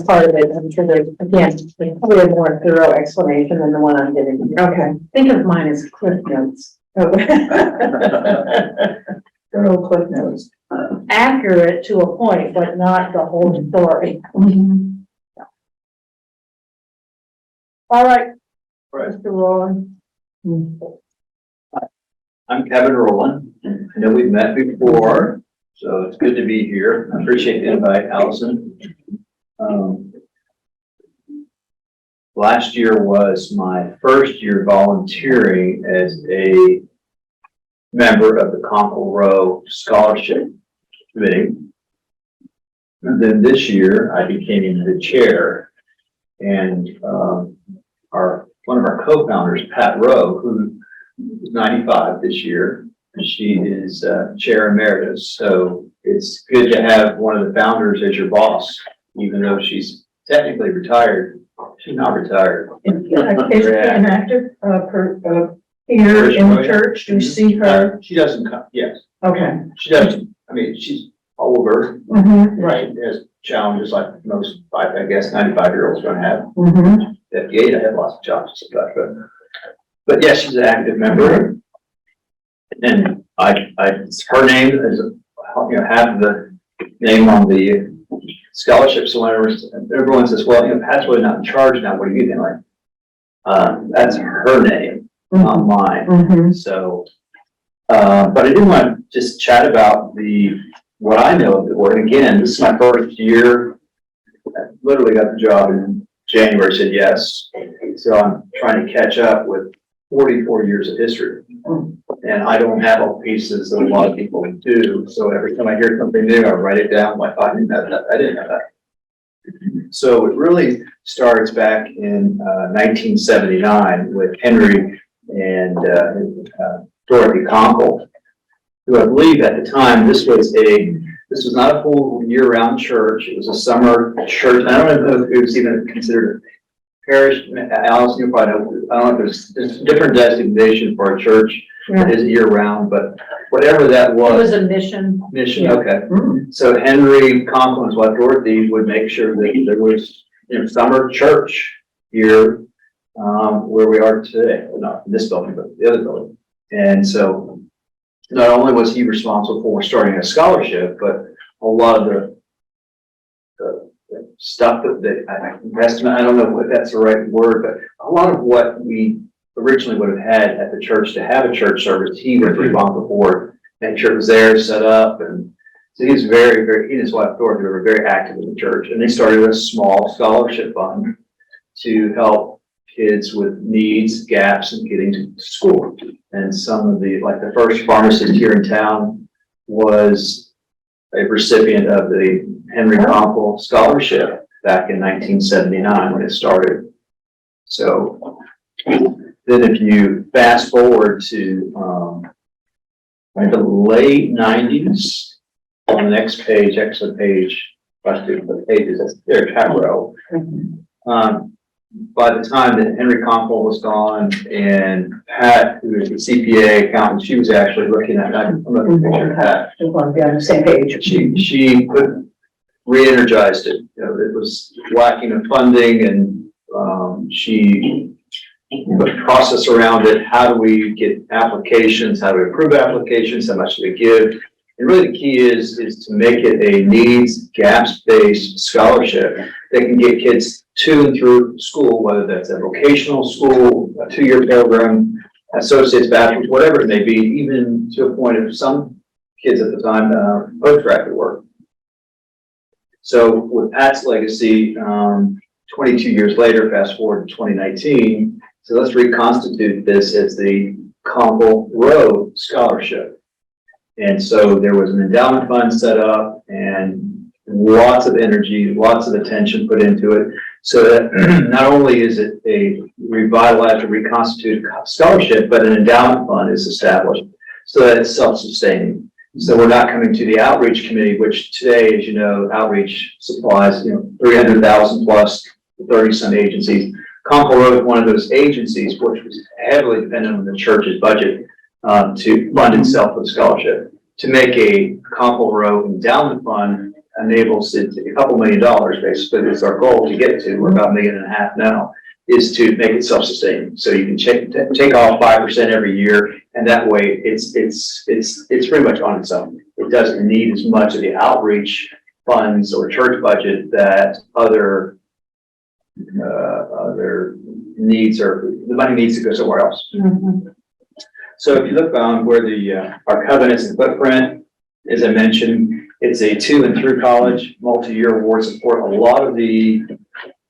part of it. I'm sure there's, again, probably a more thorough explanation than the one I'm giving you. Okay. Think of mine as Cliff Notes. Thorough Cliff Notes. Accurate to a point, but not the whole story. All right. Right. Mr. Rowland. I'm Kevin Rowland. I know we've met before, so it's good to be here. I appreciate the invite, Allison. Last year was my first year volunteering as a member of the Conkle Row Scholarship Committee. And then this year I became the chair, and one of our co-founders, Pat Rowe, who is 95 this year, she is chair emeritus. So it's good to have one of the founders as your boss, even though she's technically retired. She's not retired. Is she an active, here in the church? Do you see her? She doesn't come, yes. Okay. She doesn't, I mean, she's older, Right. she has challenges like most, I guess, 95-year-olds gonna have. At the age, I have lots of challenges, but yes, she's an active member. And her name is, have the name on the scholarship. So whenever everyone says, well, Pat's really not in charge now, what do you think? Like, that's her name, not mine. So, but I did want to just chat about what I know of the board. And again, this is my first year. I literally got the job in January, said yes. So I'm trying to catch up with 44 years of history. And I don't have all the pieces that a lot of people do. So every time I hear something new, I write it down. Like, I didn't know that. I didn't know that. So it really starts back in 1979 with Henry and Dorothy Conkle, who I believe at the time this was not a full year-round church. It was a summer church. I don't know if it was even considered a parish. Allison, you probably know. I don't know if there's a different designation for a church that is year-round, but whatever that was. It was a mission. Mission, okay. So Henry Conklin is what Dorothy would make sure that there was, summer church here, where we are today. Well, not in this building, but the other building. And so not only was he responsible for starting a scholarship, but a lot of the stuff that investment, I don't know if that's the right word, but a lot of what we originally would have had at the church to have a church service, he was responsible for, make sure it was there, set up, and so he's very, very, he and his wife Dorothy were very active in the church, and they started a small scholarship fund to help kids with needs, gaps in getting to school. And some of the, like the first pharmacist here in town was a recipient of the Henry Conkle Scholarship back in 1979 when it started. So then if you fast forward to the late 90s, on the next page, exit page, the pages, that's their tab row. By the time that Henry Conkle was gone and Pat, who is the CPA accountant, she was actually looking at, I'm looking at Pat. Just want to be on the same page. She re-energized it. You know, it was lacking of funding, and she put a process around it. How do we get applications? How do we approve applications? How much do we give? And really the key is to make it a needs, gaps-based scholarship that can get kids to and through school, whether that's a vocational school, a 2-year program, associate's bachelor's, whatever it may be, even to a point of some kids at the time, postgraduate work. So with Pat's legacy, 22 years later, fast forward to 2019, so let's reconstitute this as the Conkle Row Scholarship. And so there was an endowment fund set up and lots of energy, lots of attention put into it. So that not only is it a revitalized or reconstituted scholarship, but an endowment fund is established so that it's self-sustaining. So we're not coming to the outreach committee, which today, as you know, outreach supplies, 300,000 plus 30 some agencies. Conkle Row is one of those agencies which was heavily dependent on the church's budget to fund itself with scholarship. To make a Conkle Row endowment fund enables it to a couple $1 million, basically, is our goal to get to. We're about $1.5 million now, is to make it self-sustaining. So you can take off 5% every year, and that way it's pretty much on its own. It doesn't need as much of the outreach funds or church budget that other needs are. The money needs to go somewhere else. Mm-hmm. So if you look on where our covenants and footprint, as I mentioned, it's a to and through college multi-year award support.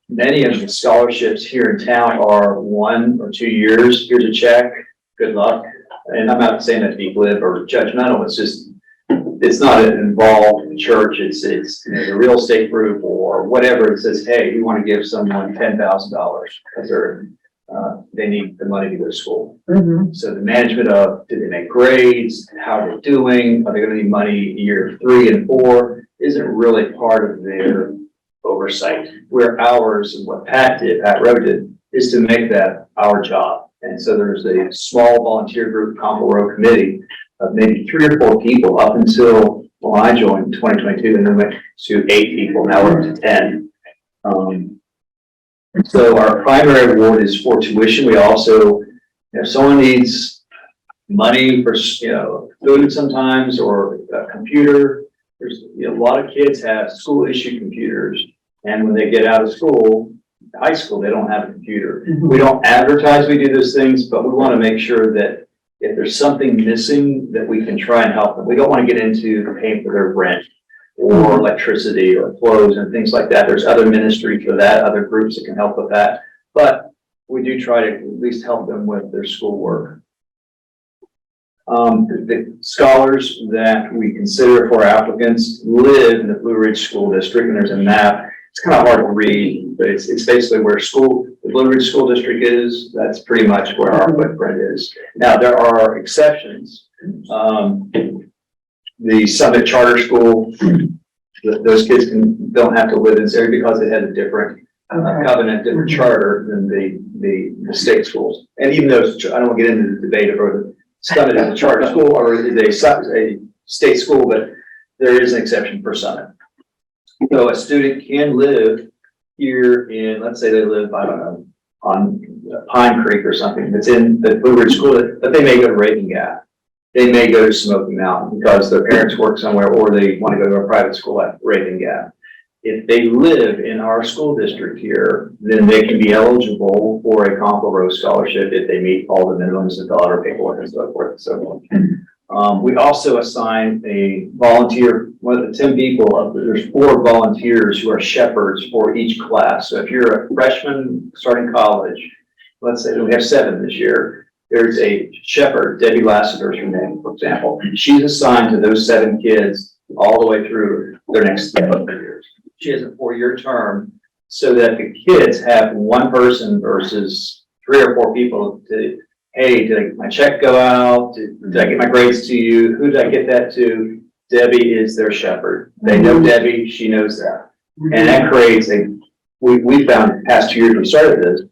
Many of the scholarships here in town are 1 or 2 years. Here's a check, good luck. And I'm not saying that to be glib or judgmental. It's just, it's not involved in the church. It's the real estate group or whatever. It says, hey, we want to give someone $10,000 because they need the money to go to school. Mm-hmm. So the management of, do they make grades? How are they doing? Are they going to need money year 3 and 4? Isn't really part of their oversight. Where ours and what Pat Rowe did, is to make that our job. And so there's a small volunteer group, Conkle Row Committee, of maybe 3 or 4 people up until when I joined in 2022, and then went to 8 people. Now we're up to 10. So our primary award is for tuition. We also, if someone needs money for, food sometimes or a computer, there's, a lot of kids have school issued computers. And when they get out of school, high school, they don't have a computer. Mm-hmm. We don't advertise we do those things, but we want to make sure that if there's something missing, that we can try and help them. We don't want to get into paying for their rent or electricity or clothes and things like that. There's other ministry for that, other groups that can help with that. But we do try to at least help them with their schoolwork. The scholars that we consider for applicants live in the Blue Ridge School District, and there's a map. It's kind of hard to read, but it's basically where the Blue Ridge School District is. That's pretty much where our footprint is. Now, there are exceptions. The Summit Charter School, those kids don't have to live in this area because they had a different covenant, different charter than the state schools. And even though I don't want to get into the debate of whether Summit is a charter school or is a state school, but there is an exception for Summit. So a student can live here in, let's say they live, I don't know, on Pine Creek or something that's in the Blue Ridge School, but they may go to Reagan Gap. they may go to Smoky Mountain because their parents work somewhere or they want to go to a private school at Raven Gap. If they live in our school district here, then they can be eligible for a comparable Rose Scholarship if they meet all the minimums and dollar paperwork and so forth and so on. We also assign a volunteer, one of the 10 people, there's 4 volunteers who are shepherds for each class. So if you're a freshman starting college, let's say we have 7 this year, there's a shepherd, Debbie Lassiter's her name, for example. She's assigned to those 7 kids all the way through their next 3 years. She has a 4-year term so that the kids have one person versus 3 or 4 people to, hey, did my check go out? Did I get my grades to you? Who did I get that to? Debbie is their shepherd. They know Debbie, she knows that. And that creates we found in the past 2 years we started this,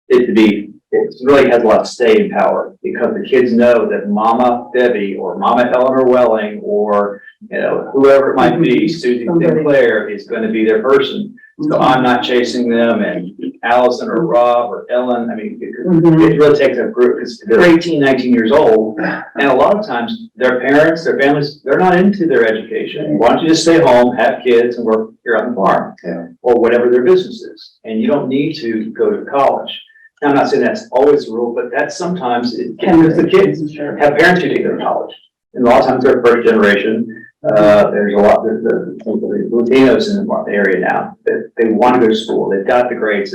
it really has a lot of staying power because the kids know that Mama Debbie or Mama Eleanor Welling or, whoever it might be, Susie Sinclair is going to be their person. So I'm not chasing them and Allison or Rob or Ellen. I mean, it really takes a group because they're 18, 19 years old. And a lot of times their parents, their families, they're not into their education. Why don't you just stay home, have kids and work here on the farm or whatever their business is. And you don't need to go to college. Now, I'm not saying that's always the rule, but that's sometimes it can, because the kids have parents who didn't go to college. And a lot of times they're first generation. There's a lot, the Latinos in the area now, they want to go to school. They've got the grades.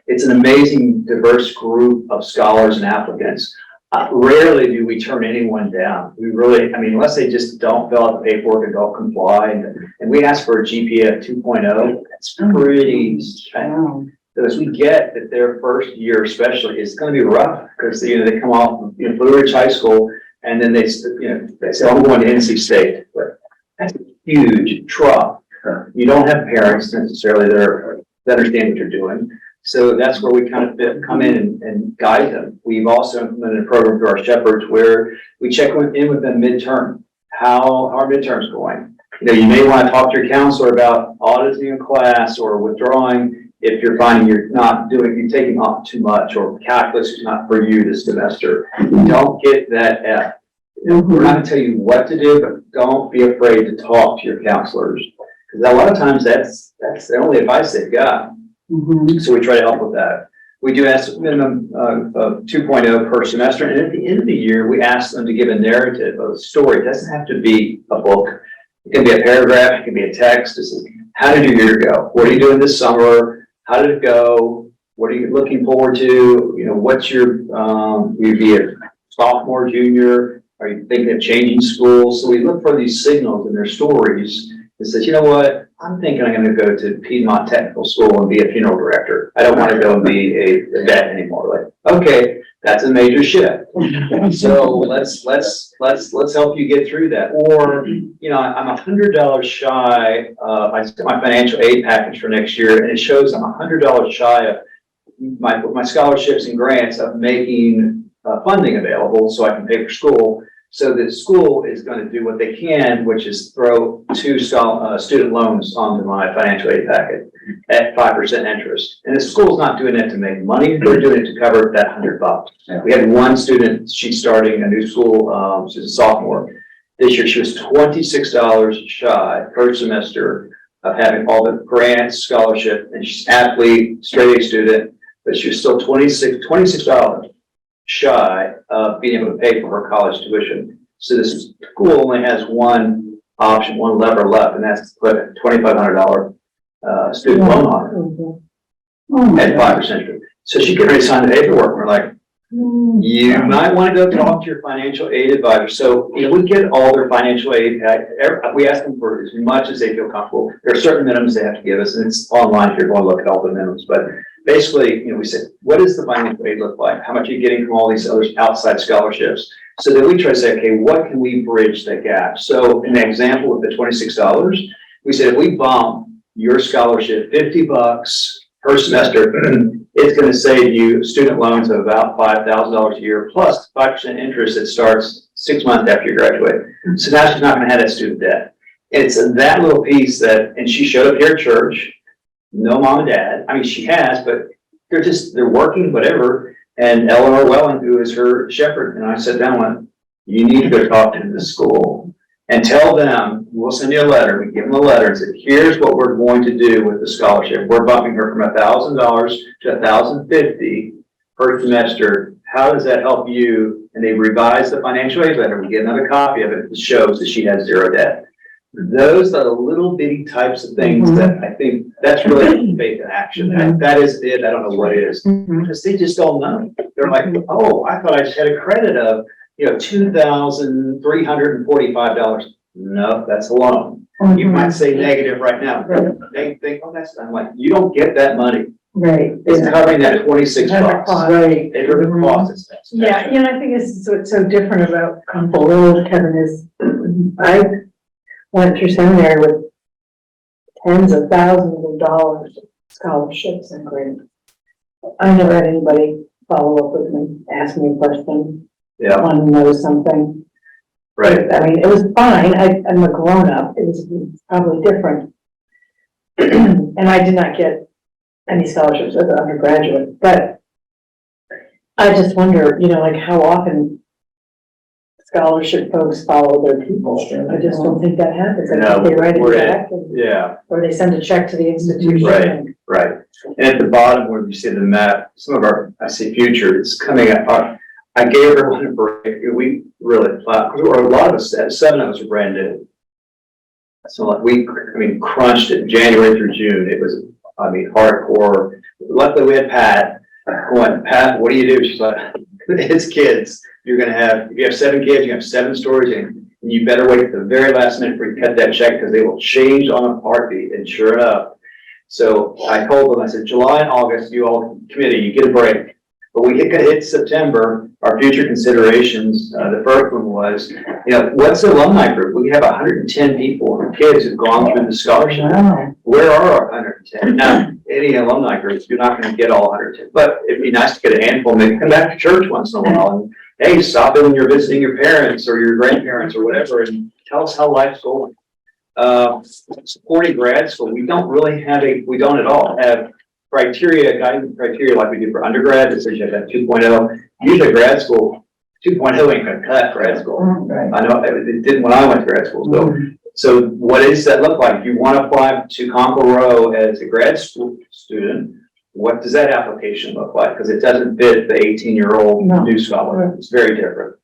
It's an amazing, diverse group of scholars and applicants. Rarely do we turn anyone down. We really, unless they just don't fill out the paperwork and don't comply. And we ask for a GPA of 2.0. That's pretty strong. So as we get that their first year especially is going to be rough because they come off Blue Ridge High School and then they say, I'm going to NC State. But that's a huge drop. You don't have parents necessarily that understand what you're doing. So that's where we kind of come in and guide them. We've also implemented a program through our shepherds where we check in with them midterm. How are midterms going? You may want to talk to your counselor about auditing a class or withdrawing if you're finding you're taking off too much or calculus is not for you this semester. Don't get that F. We're not going to tell you what to do, but don't be afraid to talk to your counselors. Because a lot of times that's the only advice they've got. So we try to help with that. We do ask a minimum of 2.0 per semester. And at the end of the year, we ask them to give a narrative, a story. It doesn't have to be a book. It can be a paragraph. It can be a text. This is, how did your year go? What are you doing this summer? How did it go? What are you looking forward to? What's your, you'd be a sophomore, junior? Are you thinking of changing schools? So we look for these signals in their stories that says, you know what? I'm thinking I'm going to go to Piedmont Technical School and be a funeral director. I don't want to go and be a vet anymore. Like, okay, that's a major shift. So let's help you get through that. Or, I'm $100 shy. I got my financial aid package for next year, and it shows I'm $100 shy of my scholarships and grants of making funding available so I can pay for school. So the school is going to do what they can, which is throw 2 student loans onto my financial aid packet at 5% interest. And the school's not doing that to make money; they're doing it to cover that $100. We had one student; she's starting a new school. She's a sophomore this year. She was $26 shy per semester of having all the grants, scholarship, and she's an athlete, straight A student, but she was still $26 shy of being able to pay for her college tuition. So this school only has one option, one lever left, and that's to put a $2,500 student loan on it at 5%. So she could already sign the paperwork. We're like, you might want to go talk to your financial aid advisor. So, we get all their financial aid. We ask them for as much as they feel comfortable. There are certain minimums they have to give us, and it's online if you're going to look at all the minimums. But basically, we said, what does the financial aid look like? How much are you getting from all these other outside scholarships? So then we try to say, okay, what can we bridge that gap? So in the example with the $26, we said, if we bump your scholarship $50 per semester, it's going to save you student loans of about $5,000 a year plus 5% interest that starts 6 months after you graduate. So now she's not going to have that student debt. It's that little piece and she showed up here at church, no mom and dad. She has, but they're working, whatever. And Eleanor Welling, who is her shepherd, and I sat down and went, you need to go talk to the school and tell them, we'll send you a letter, we give them a letter and say, here's what we're going to do with the scholarship. We're bumping her from $1,000 to $1,050 per semester. How does that help you? And they revise the financial aid letter. We get another copy of it that shows that she has zero debt. Those are the little bitty types of things that I think that's really faith in action. That is it. I don't know what it is. Because they just don't know. They're like, oh, I thought I just had a credit of, $2,345. No, that's a loan. You might say negative right now. They think, oh, that's, I'm like, you don't get that money. Right. It's covering that 26 bucks. Right. It really costs us. Yeah, I think it's what's so different about Comfort Road, Kevin, is I went through seminary with tens of thousands of dollars of scholarships and grants. I never had anybody follow up with me, ask me a question, want to know something. Right. I mean, it was fine. I'm a grown-up. It was probably different. And I did not get any scholarships as an undergraduate, but I just wonder, like how often scholarship folks follow their people. I just don't think that happens. I think they write it back or they send a check to the institution. Right. And at the bottom where you see the map, some of our, I see future, it's coming up. I gave everyone a break. We really, or a lot of us, 7 of us were brand new. So like crunched it January through June. It was, hardcore. Luckily we had Pat. I went, Pat, what do you do? She's like, it's kids. You're going to have, if you have 7 kids, you have 7 stories, and you better wait at the very last minute before you cut that check because they will change on a heartbeat. And sure enough. So I told them, I said, July and August, you all committee, you get a break. But we hit September, our future considerations, the first one was, what's the alumni group? We have 110 people, kids who've gone through the scholarship. Wow. Where are our 110? Now, any alumni groups, you're not going to get all 110, but it'd be nice to get a handful, maybe come back to church once in a while and, hey, stop in when you're visiting your parents or your grandparents or whatever and tell us how life's going. Supporting grad school, we don't at all have guiding criteria like we do for undergrad that says you have that 2.0. Usually grad school, 2.0 ain't gonna cut grad school. Right. I know it didn't when I went to grad school. So what does that look like? If you want to apply to Concord Row as a grad school student, what does that application look like? Because it doesn't fit the 18-year-old new scholar. It's very different.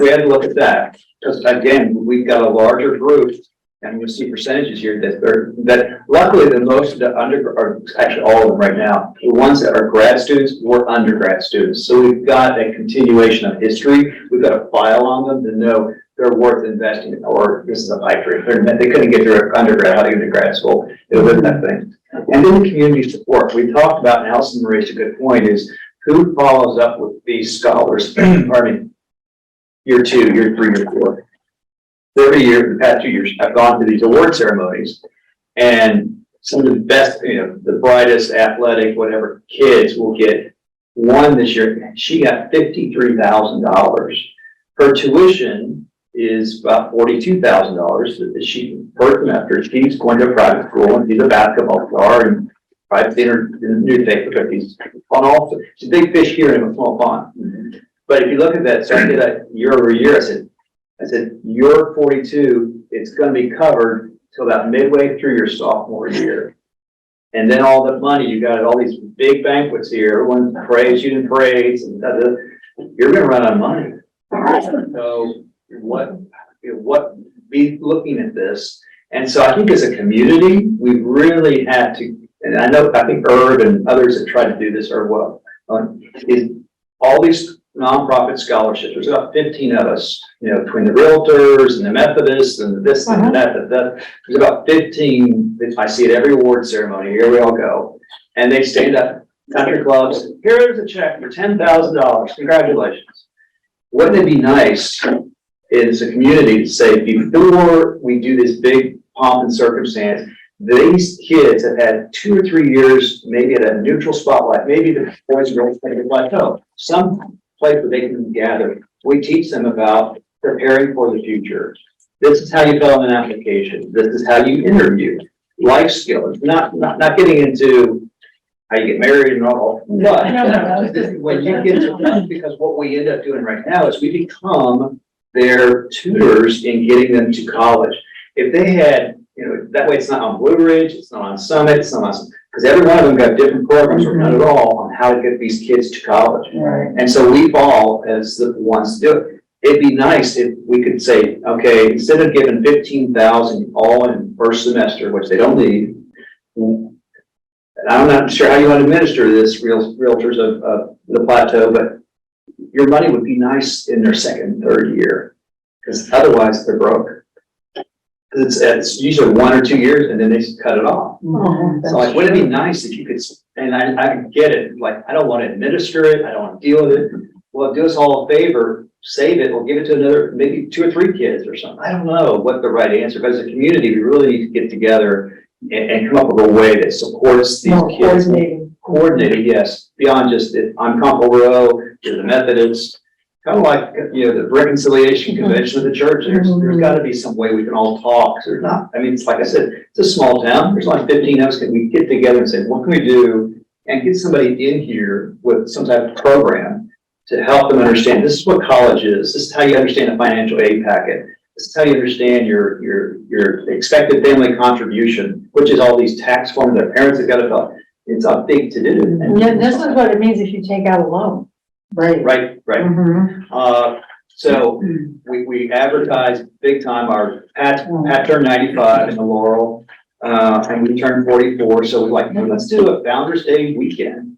We had to look at that because again, we've got a larger group. And you'll see percentages here that luckily the most of the or actually all of them right now, the ones that are grad students were undergrad students. So we've got a continuation of history. We've got a file on them to know they're worth investing in, or this is a pipe dream. They couldn't get through undergrad, how to get to grad school. It was that thing. And then the community support. We talked about, and Allison raised a good point, is who follows up with these scholars, pardon me, year 2, year 3, year 4. Every year, the past 2 years, I've gone to these award ceremonies and some of the best, the brightest athletic, whatever kids will get one this year. She got $53,000. Her tuition is about $42,000 that she per semester. She's going to a private school and she's a basketball star and private dinner in the newspaper. She's a big fish here in a small pond. But if you look at that, so I did that year over year, I said, you're 42, it's going to be covered till about midway through your sophomore year. And then all the money, you got all these big banquets here, everyone prays you in parades, and you're going to run out of money. So be looking at this. And so I think as a community, we really had to, and I think Herb and others have tried to do this or well, is all these nonprofit scholarships. There's about 15 of us, between the realtors and the Methodists and this and that. There's about 15. I see it every award ceremony. Here we all go, and they stand up, country clubs. Here's a check for $10,000. Congratulations. Wouldn't it be nice as a community to say before we do this big pomp and circumstance, these kids have had 2 or 3 years, maybe at a neutral spotlight, maybe the boys and girls take a plateau. Some place where they can gather. We teach them about preparing for the future. This is how you fill out an application. This is how you interview. Life skills, not getting into how you get married and all. But when you get to that, because what we end up doing right now is we become their tutors in getting them to college. If they had, that way it's not on Blue Ridge, it's not on Summit, it's not on, because every one of them got different programs or none at all on how to get these kids to college. Right. And so we fall as the ones to do it. It'd be nice if we could say, okay, instead of giving 15,000 all in first semester, which they don't need, and I'm not sure how you want to administer this, realtors of the plateau, but your money would be nice in their second and third year, because otherwise they're broke. It's usually 1 or 2 years and then they just cut it off. Mhm. So like, wouldn't it be nice if you could, and I get it, like, I don't want to administer it, I don't want to deal with it. Well, do us all a favor, save it, or give it to another, maybe 2 or 3 kids or something. I don't know what the right answer, but as a community, we really need to get together and come up with a way that supports these More kids. coordinated. Coordinated, yes, beyond just, I'm Compo Row, you're the Methodists. Kind of like, the reconciliation convention of the church, there's gotta be some way we can all talk, or not, I mean, it's like I said, it's a small town, there's like 15 of us, can we get together and say, what can we do? And get somebody in here with some type of program to help them understand, this is what college is, this is how you understand a financial aid packet, this is how you understand your expected family contribution, which is all these tax forms that parents have gotta fill. It's a big to do. Yeah, this is what it means if you take out a loan. Right. Right. Mhm. So we advertised big time, our Pat turned 95 in the Laurel, and we turned 44, so we're like, let's do a Founder's Day weekend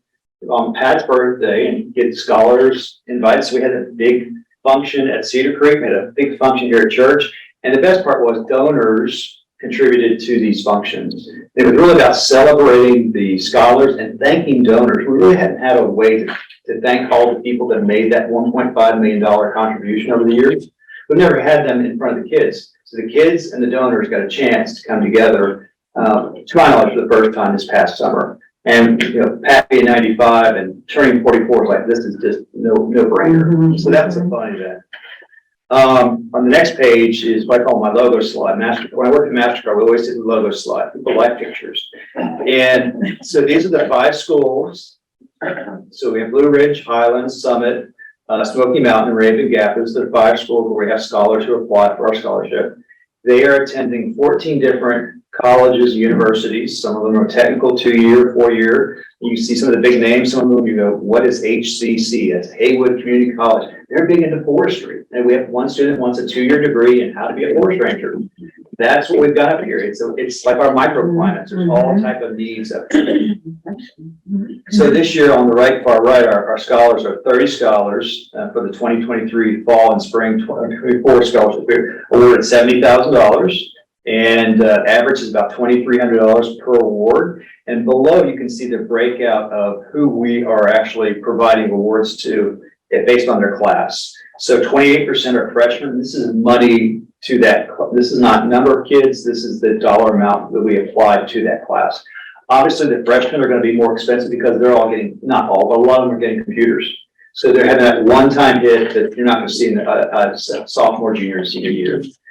on Pat's birthday and get scholars invited. So we had a big function at Cedar Creek, we had a big function here at church, and the best part was donors contributed to these functions. It was really about celebrating the scholars and thanking donors. We really hadn't had a way to thank all the people that made that $1.5 million contribution over the years. We've never had them in front of the kids. So the kids and the donors got a chance to come together, to my knowledge, for the first time this past summer. And, Pat being 95 and turning 44 is like, this is just no brainer. So that was a fun event. On the next page is what I call my logo slide. When I worked at MasterCard, we always did the logo slide. People like pictures. And so these are the 5 schools. So we have Blue Ridge, Highlands, Summit, Smoky Mountain, and Raven Gap. Those are the 5 schools where we have scholars who apply for our scholarship. They are attending 14 different colleges, universities. Some of them are technical 2-year, 4-year. You see some of the big names. Some of them you go, what is HCC? That's Haywood Community College. They're big into forestry. And we have one student wants a 2-year degree in how to be a forest ranger. That's what we've got up here. It's like our microclimates. There's all type of needs up here. So this year on the far right, our scholars are 30 scholars for the 2023 fall and spring 2024 scholarship. We're awarded $70,000 and average is about $2,300 per award. And below you can see the breakout of who we are actually providing awards to based on their class. So 28% are freshmen. This is money to that. This is not number of kids. This is the dollar amount that we applied to that class. Obviously, the freshmen are going to be more expensive because they're all getting, not all, but a lot of them are getting computers. So they're having that one-time hit that you're not going to see in a sophomore, junior, and senior year.